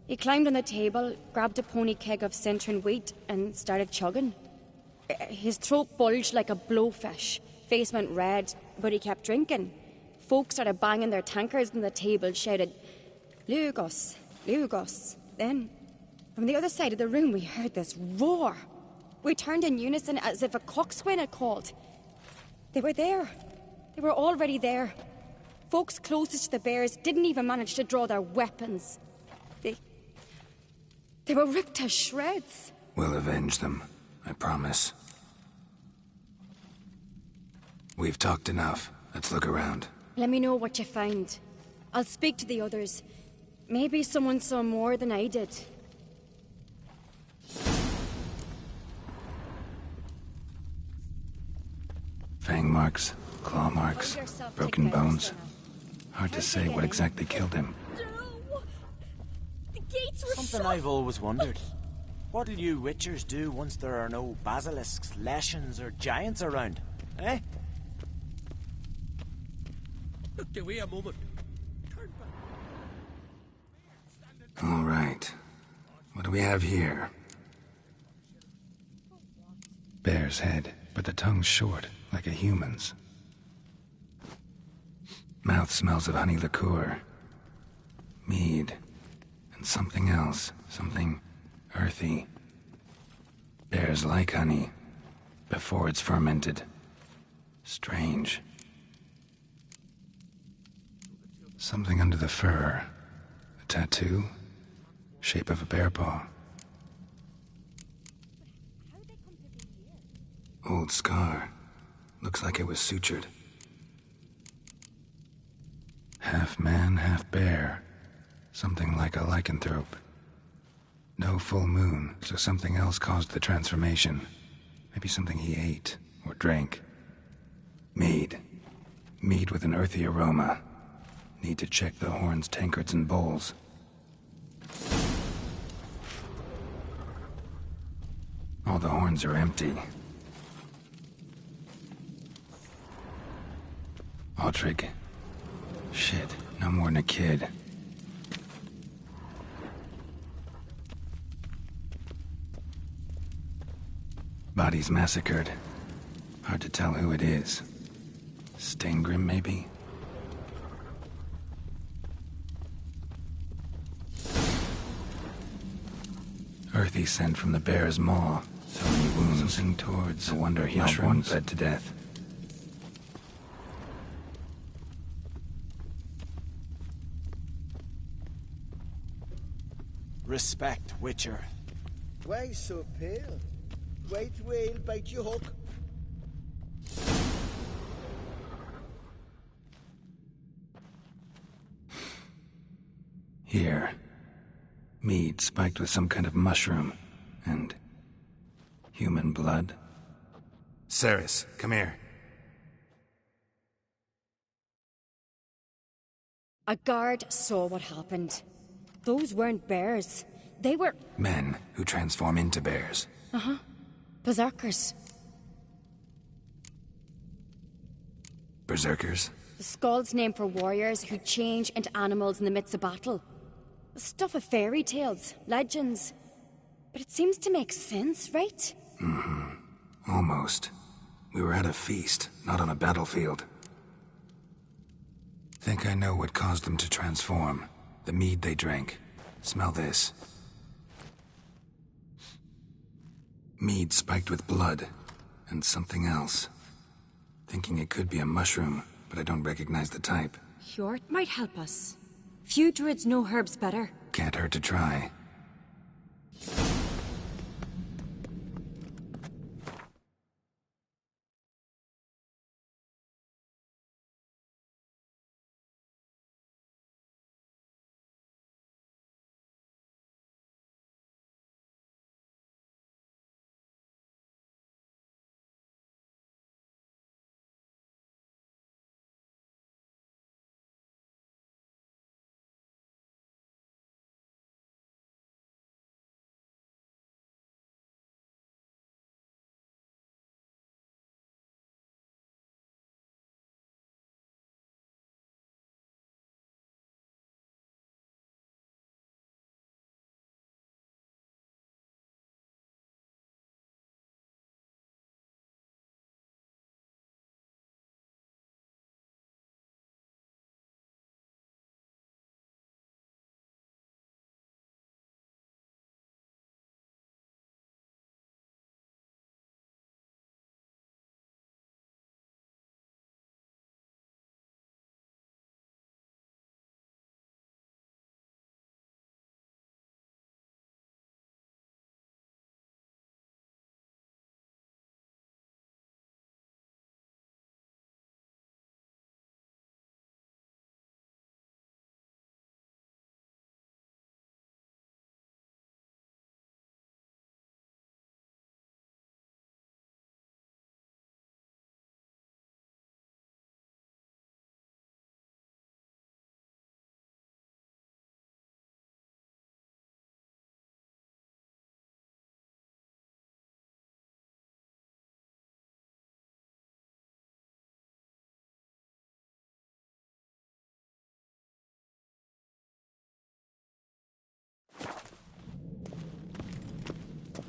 He climbed on the table, grabbed a pony keg of Cintron wheat, and started chugging. His throat bulged like a blowfish. Face went red, but he kept drinking. Folk started banging their tankards on the table, shouted, "Lugos, Lugos." Then, from the other side of the room, we heard this roar. We turned in unison as if a coxswain had called. They were there. They were already there. Folks closest to the bears didn't even manage to draw their weapons. They were ripped to shreds. We'll avenge them, I promise. We've talked enough. Let's look around. Let me know what you find. I'll speak to the others. Maybe someone saw more than I did. Fang marks, claw marks, broken bones. Hard to say what exactly killed him. The gates were Something shut. I've always wondered. What'll you witchers do once there are no basilisks, leshens, or giants around? Eh? Look, wait a moment. All right. What do we have here? Bear's head, but the tongue's short, like a human's. Mouth smells of honey liqueur. Mead. And something else. Something earthy. Bears like honey, before it's fermented. Strange. Something under the fur. A tattoo? Shape of a bear paw. Old scar. Looks like it was sutured. Half man, half bear. Something like a lycanthrope. No full moon, so something else caused the transformation. Maybe something he ate or drank. Mead. Mead with an earthy aroma. Need to check the horns, tankards, and bowls. All the horns are empty. Autrig. Shit, no more than a kid. Bodies massacred. Hard to tell who it is. Steingrim, maybe? Earthy scent from the bear's maw. So many wounds. Something towards. No wonder he not one bled to death. Respect, Witcher. Why so pale? White whale bite you hook. Here. Mead spiked with some kind of mushroom. And human blood. Cerys, come here. A guard saw what happened. Those weren't bears. They were... Men who transform into bears. Uh-huh. Berserkers. Berserkers? The Skald's name for warriors who change into animals in the midst of battle. The stuff of fairy tales, legends. But it seems to make sense, right? Mm-hmm. Almost. We were at a feast, not on a battlefield. Think I know what caused them to transform. The mead they drank. Smell this. Mead spiked with blood. And something else. Thinking it could be a mushroom, but I don't recognize the type. Hjort might help us. Few druids know herbs better. Can't hurt to try.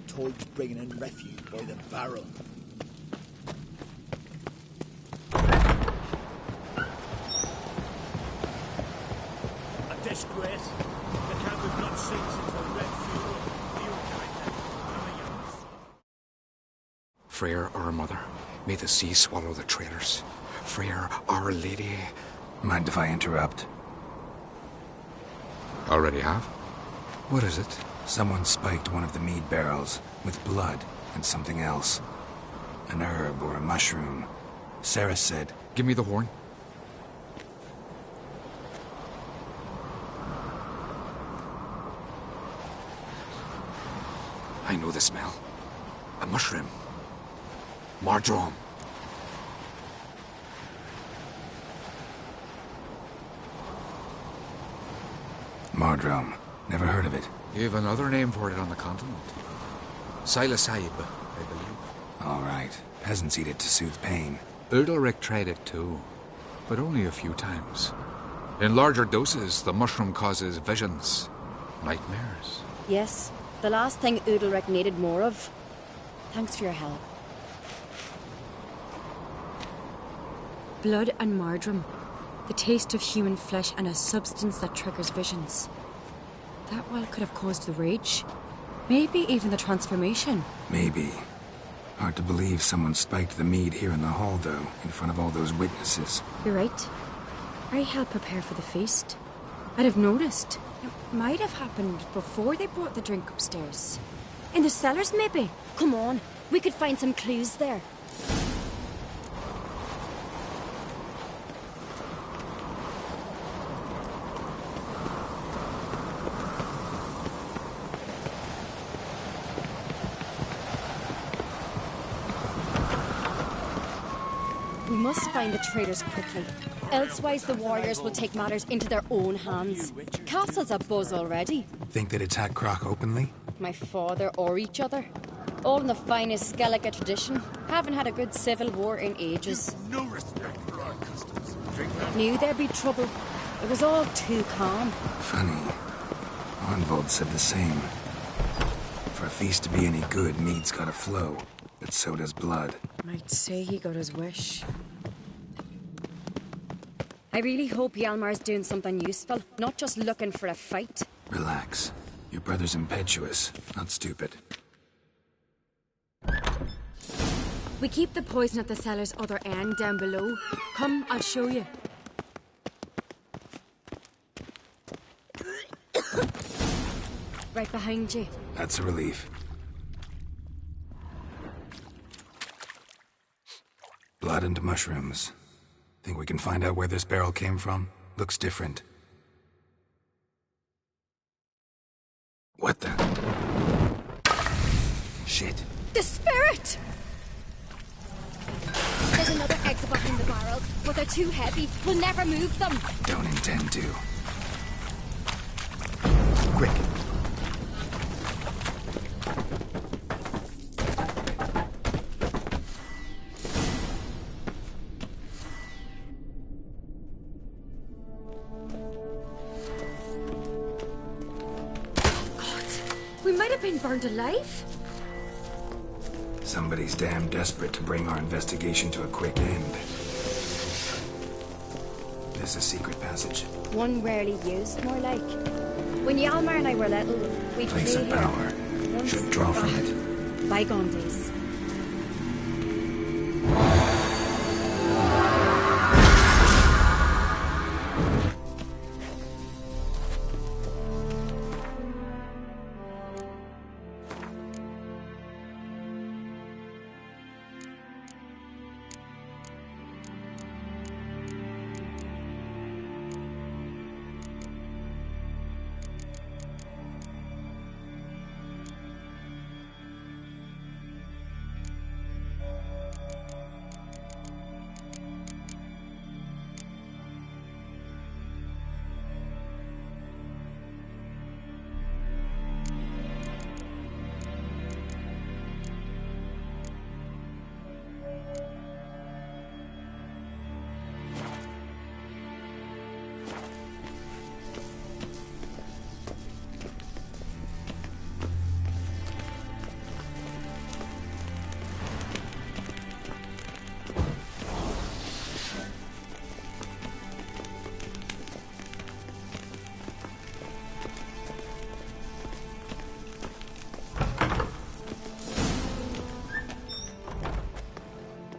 Toad's bringing in refuse by the barrel. A disgrace. The camp we've not seen since the Red Funeral. Freyr, our mother, may the sea swallow the traitors. Freyr, our lady. Mind if I interrupt? Already have? What is it? Someone spiked one of the mead barrels with blood and something else. An herb or a mushroom. Cerys said... Give me the horn. I know the smell. A mushroom. Mardrome. Mardrome. Never heard of it. You've another name for it on the continent. Psilocybe, I believe. All right. Peasants eat it to soothe pain. Udalric tried it too, but only a few times. In larger doses, the mushroom causes visions, nightmares. Yes, the last thing Udalric needed more of. Thanks for your help. Blood and Mardrome. The taste of human flesh and a substance that triggers visions. That well could have caused the rage. Maybe even the transformation. Maybe. Hard to believe someone spiked the mead here in the hall, though, in front of all those witnesses. You're right. I helped prepare for the feast. I'd have noticed. It might have happened before they brought the drink upstairs. In the cellars, maybe. Come on, we could find some clues there. We must find the traitors quickly. Elsewise, the warriors will take matters into their own hands. Castle's abuzz already. Think they'd attack Croc openly? My father or each other. All in the finest Skellige tradition. Haven't had a good civil war in ages. No respect for our customs. Knew there'd be trouble. It was all too calm. Funny. Arnvold said the same. For a feast to be any good, mead's gotta flow. But so does blood. Might say he got his wish. I really hope Hjalmar's doing something useful, not just looking for a fight. Relax. Your brother's impetuous, not stupid. We keep the poison at the cellar's other end down below. Come, I'll show you. Right behind you. That's a relief. Blood and mushrooms. Think we can find out where this barrel came from? Looks different. What the? Shit. The spirit! There's another exit behind the barrels, but they're too heavy. We'll never move them. Don't intend to. Quick. We might have been burned alive. Somebody's damn desperate to bring our investigation to a quick end. There's a secret passage. One rarely used, more like. When Hjalmar and I were little, we'd Place of play here. power. Once- Should draw from it. Bygone days.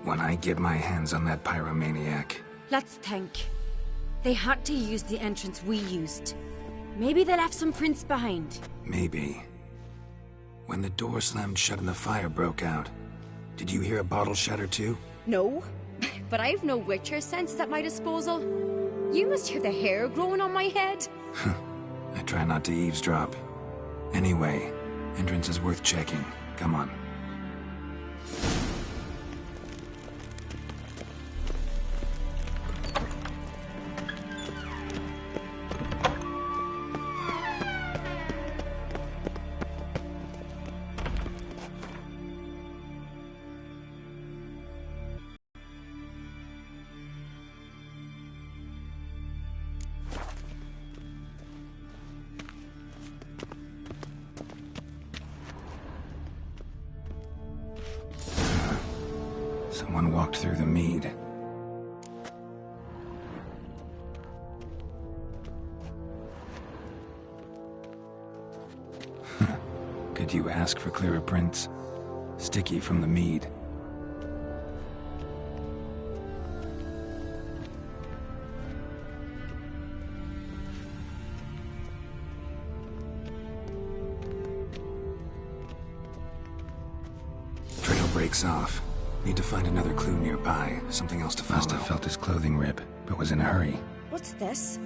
When I get my hands on that pyromaniac. Let's think. They had to use the entrance we used. Maybe they left some prints behind. Maybe. When the door slammed shut and the fire broke out, did you hear a bottle shatter too? No, but I've no witcher sense at my disposal. You must hear the hair growing on my head. I try not to eavesdrop. Anyway, Entrance is worth checking. Come on. Someone walked through the mead. Could you ask for clearer prints? Sticky from the mead. Trail breaks off. Need to find another clue nearby. Something else to follow. Must have felt his clothing rip, but was in a hurry. What's this?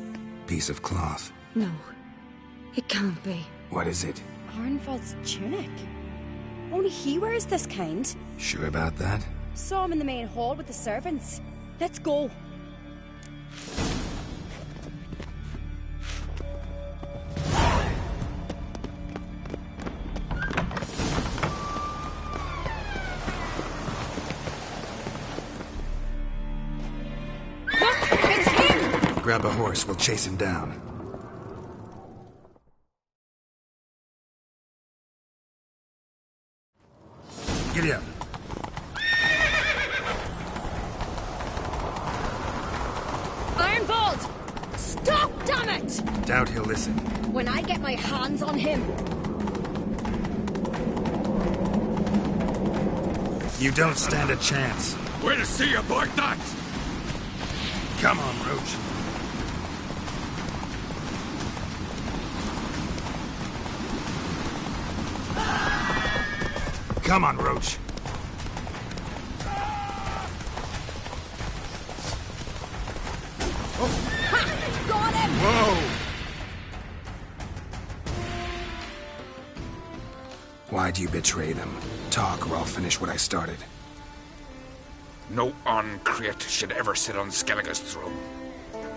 Piece of cloth. No. It can't be. What is it? Arnvald's tunic. Only he wears this kind. Sure about that? Saw him in the main hall with the servants. Let's go. Grab a horse, we'll chase him down. Giddy up. Ironvolt! Stop, damn it! Doubt he'll listen. When I get my hands on him. You don't stand a chance. We'll see about that! Come on, Roach. Come on, Roach. Ha! Got him! Whoa! Why'd you betray them? Talk or I'll finish what I started. No Arncrate should ever sit on Skellige's throne.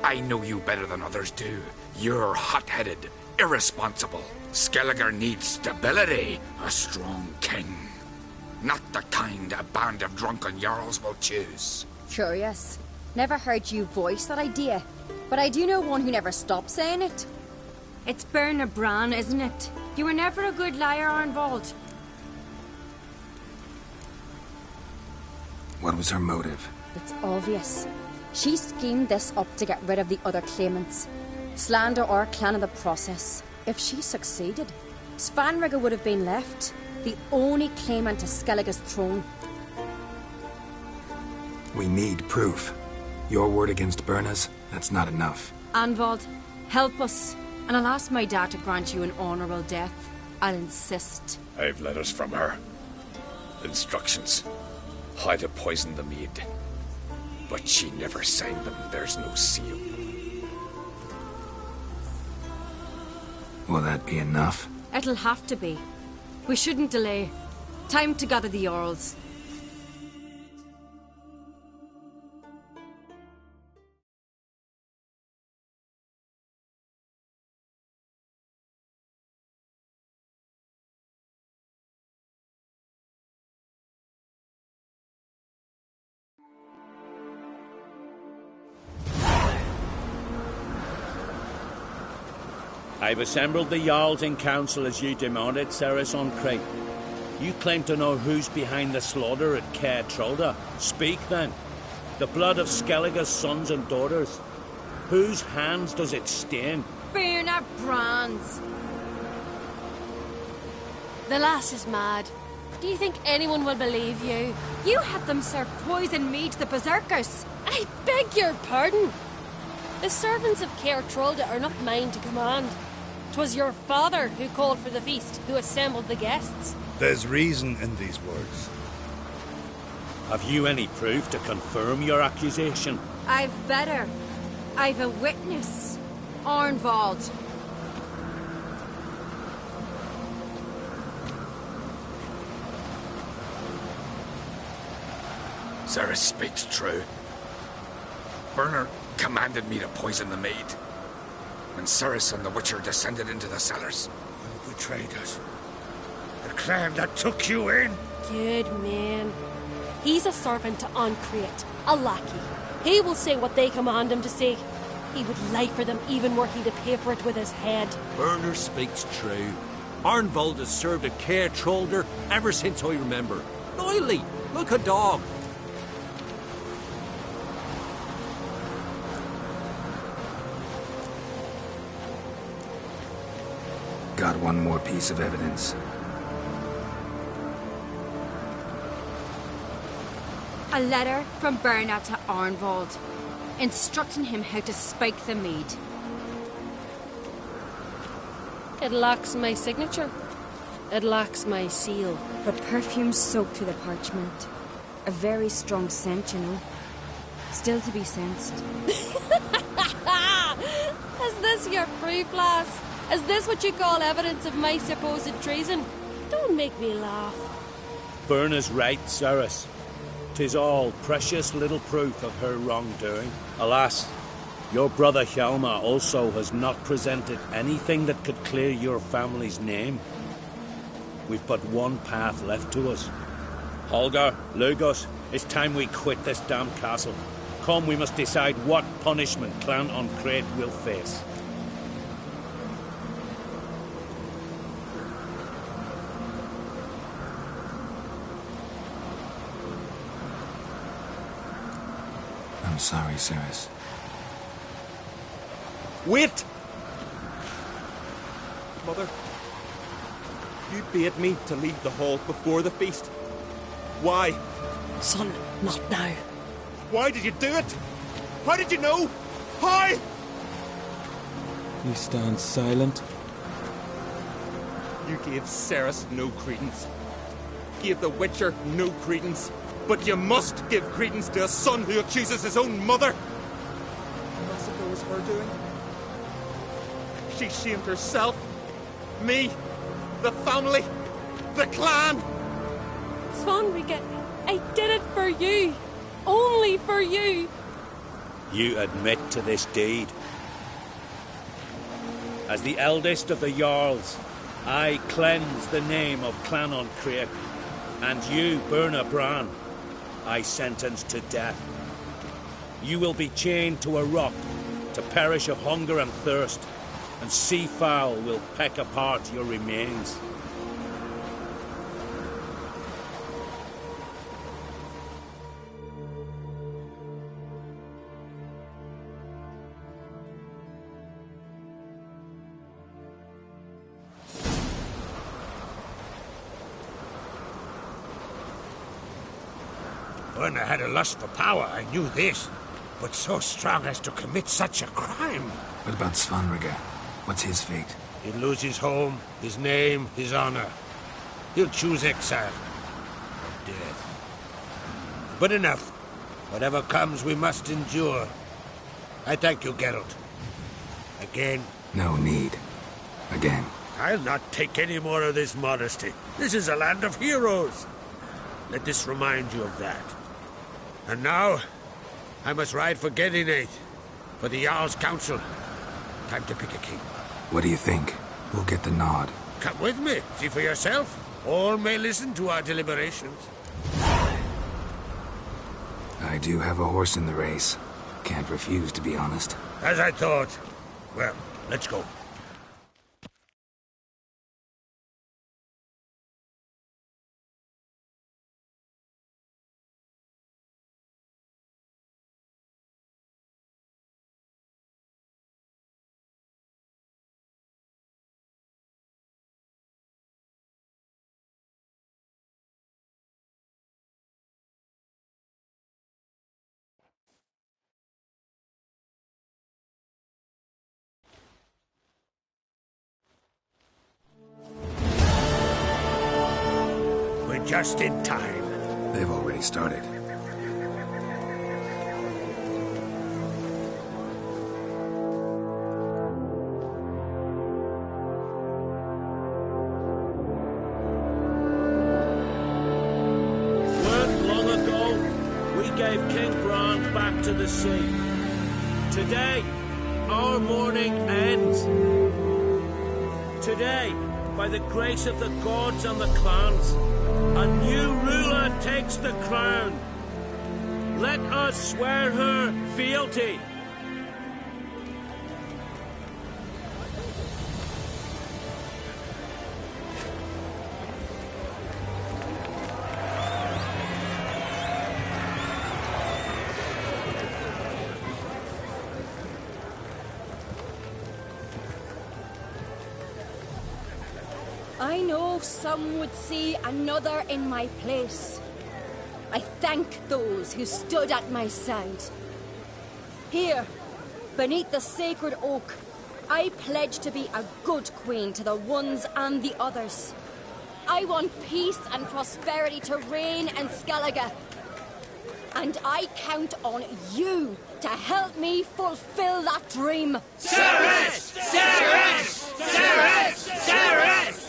I know you better than others do. You're hot-headed, irresponsible. Skellige needs stability, a strong king. Not the kind a band of drunken jarls will choose. Curious. Never heard you voice that idea, but I do know one who never stops saying it. It's Berna Bran, isn't it? You were never a good liar, Arnvald. What was her motive? It's obvious. She schemed this up to get rid of the other claimants. Slander our clan in the process. If she succeeded, Svanrige would have been left, the only claimant to Skellige's throne. We need proof. Your word against Berna's, that's not enough. Arnvald, help us, and I'll ask my dad to grant you an honourable death. I'll insist. I've letters from her. Instructions. How to poison the mead. But she never signed them. There's no seal. Will that be enough? It'll have to be. We shouldn't delay. Time to gather the Jarls. I've assembled the Jarls in council as you demanded, Cerys Arncrate. You claim to know who's behind the slaughter at Caer Trolda. Speak then. The blood of Skellige's sons and daughters. Whose hands does it stain? Berna Bran's. The lass is mad. Do you think anyone will believe you? You had them serve poison mead to the berserkers. I beg your pardon. The servants of Caer Trolda are not mine to command. 'Twas your father who called for the feast, who assembled the guests. There's reason in these words. Have you any proof to confirm your accusation? I've better. I've a witness. Arnvald. Cerys speaks true. Bernard commanded me to poison the maid. When Cerys and the Witcher descended into the cellars. You betrayed us. The clan that took you in. Good man. He's a servant to Ancreate, a lackey. He will say what they command him to say. He would lie for them even were he to pay for it with his head. Bernard speaks true. Arnvold has served a care trollder ever since I remember. Loyally, like a dog. Got one more piece of evidence. A letter from Bernard to Arnvold, instructing him how to spike the mead. It lacks my signature. It lacks my seal. But perfume soaked through the parchment. A very strong scent, you know. Still to be sensed. Is this your proof, lass? Is this what you call evidence of my supposed treason? Don't make me laugh. Berna's right, Cerys. 'Tis all precious little proof of her wrongdoing. Alas, your brother Hjalmar also has not presented anything that could clear your family's name. We've but one path left to us. Holger, Lugos, it's time we quit this damn castle. Come, we must decide what punishment Clan Ancreate will face. I'm sorry, Cerys. Wait! Mother, you bade me to leave the hall before the feast. Why? Son, not now. Why did you do it? How did you know? How? You stand silent. You gave Cerys no credence. Gave the Witcher no credence. But you must give credence to a son who accuses his own mother. Massacre was her doing. She shamed herself, me, the family, the clan. Svanrige, I did it for you. Only for you. You admit to this deed. As the eldest of the Jarls, I cleanse the name of Clan Ancreate, and you, Berna Bran, I sentence to death. You will be chained to a rock to perish of hunger and thirst, and sea fowl will peck apart your remains. Berna had a lust for power, I knew this. But so strong as to commit such a crime. What about Svanrige? What's his fate? He'll lose his home, his name, his honor. He'll choose exile. Or death. But enough. Whatever comes, we must endure. I thank you, Geralt. Again. No need. Again. I'll not take any more of this modesty. This is a land of heroes. Let this remind you of that. And now, I must ride for Gedinate, for the Jarl's Council. Time to pick a king. What do you think? Who'll get the nod? Come with me, see for yourself. All may listen to our deliberations. I do have a horse in the race. Can't refuse, to be honest. As I thought. Well, let's go. Just in time. They've already started. Learned long ago, we King Bran back to the sea. Today, our mourning ends. Today, by the grace of the gods and the clans, a new ruler takes the crown. Let us swear her fealty. I know some would see another in my place. I thank those who stood at my side. Here, beneath the sacred oak, I pledge to be a good queen to the ones and the others. I want peace and prosperity to reign in Skellige. And I count on you to help me fulfill that dream. Cerys! Cerys! Cerys! Cerys!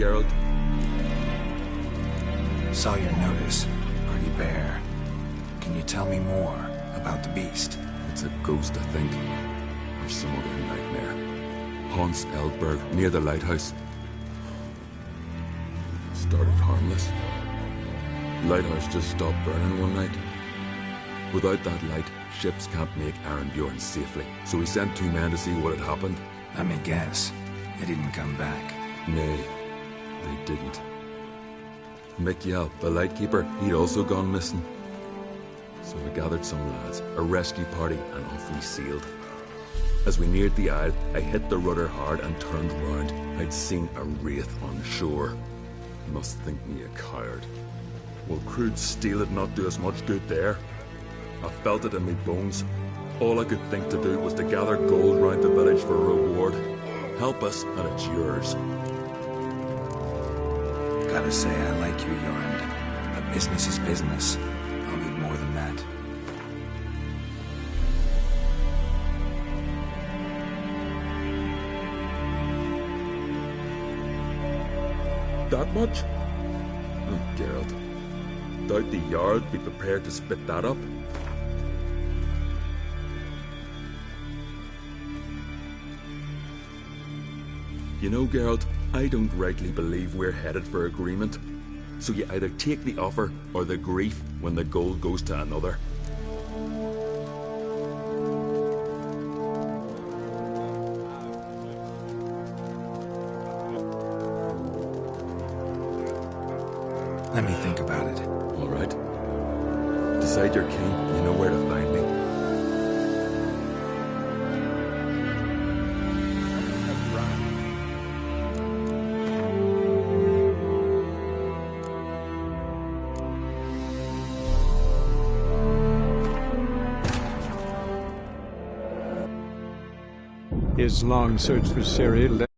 Geralt? Saw your notice. Pretty bare. Can you tell me more about the beast? It's a ghost, I think. Or some other nightmare. Haunts Eldberg, near the lighthouse. Started harmless. Lighthouse just stopped burning one night. Without that light, ships can't make Arenbjorn safely. So he sent 2 men to see what had happened. Let me guess. They didn't come back. Nay, they didn't. Mikjal, the lightkeeper, he'd also gone missing. So we gathered some lads, a rescue party, and off we sailed. As we neared the isle, I hit the rudder hard and turned round. I'd seen a wraith on shore. Must think me a coward. Will crude steel had not do us much good there? I felt it in me bones. All I could think to do was to gather gold round the village for a reward. Help us, and it's yours. Gotta say, I like you, Jorund. But business is business. I'll need more than that. That much? Oh, Geralt. Doubt the Jarl be prepared to split that up? You know, Geralt, I don't rightly believe we're headed for agreement. So you either take the offer or the grief when the gold goes to another. Let me think about it. All right. Decide your king, you know where to find me. His long search for Ciri led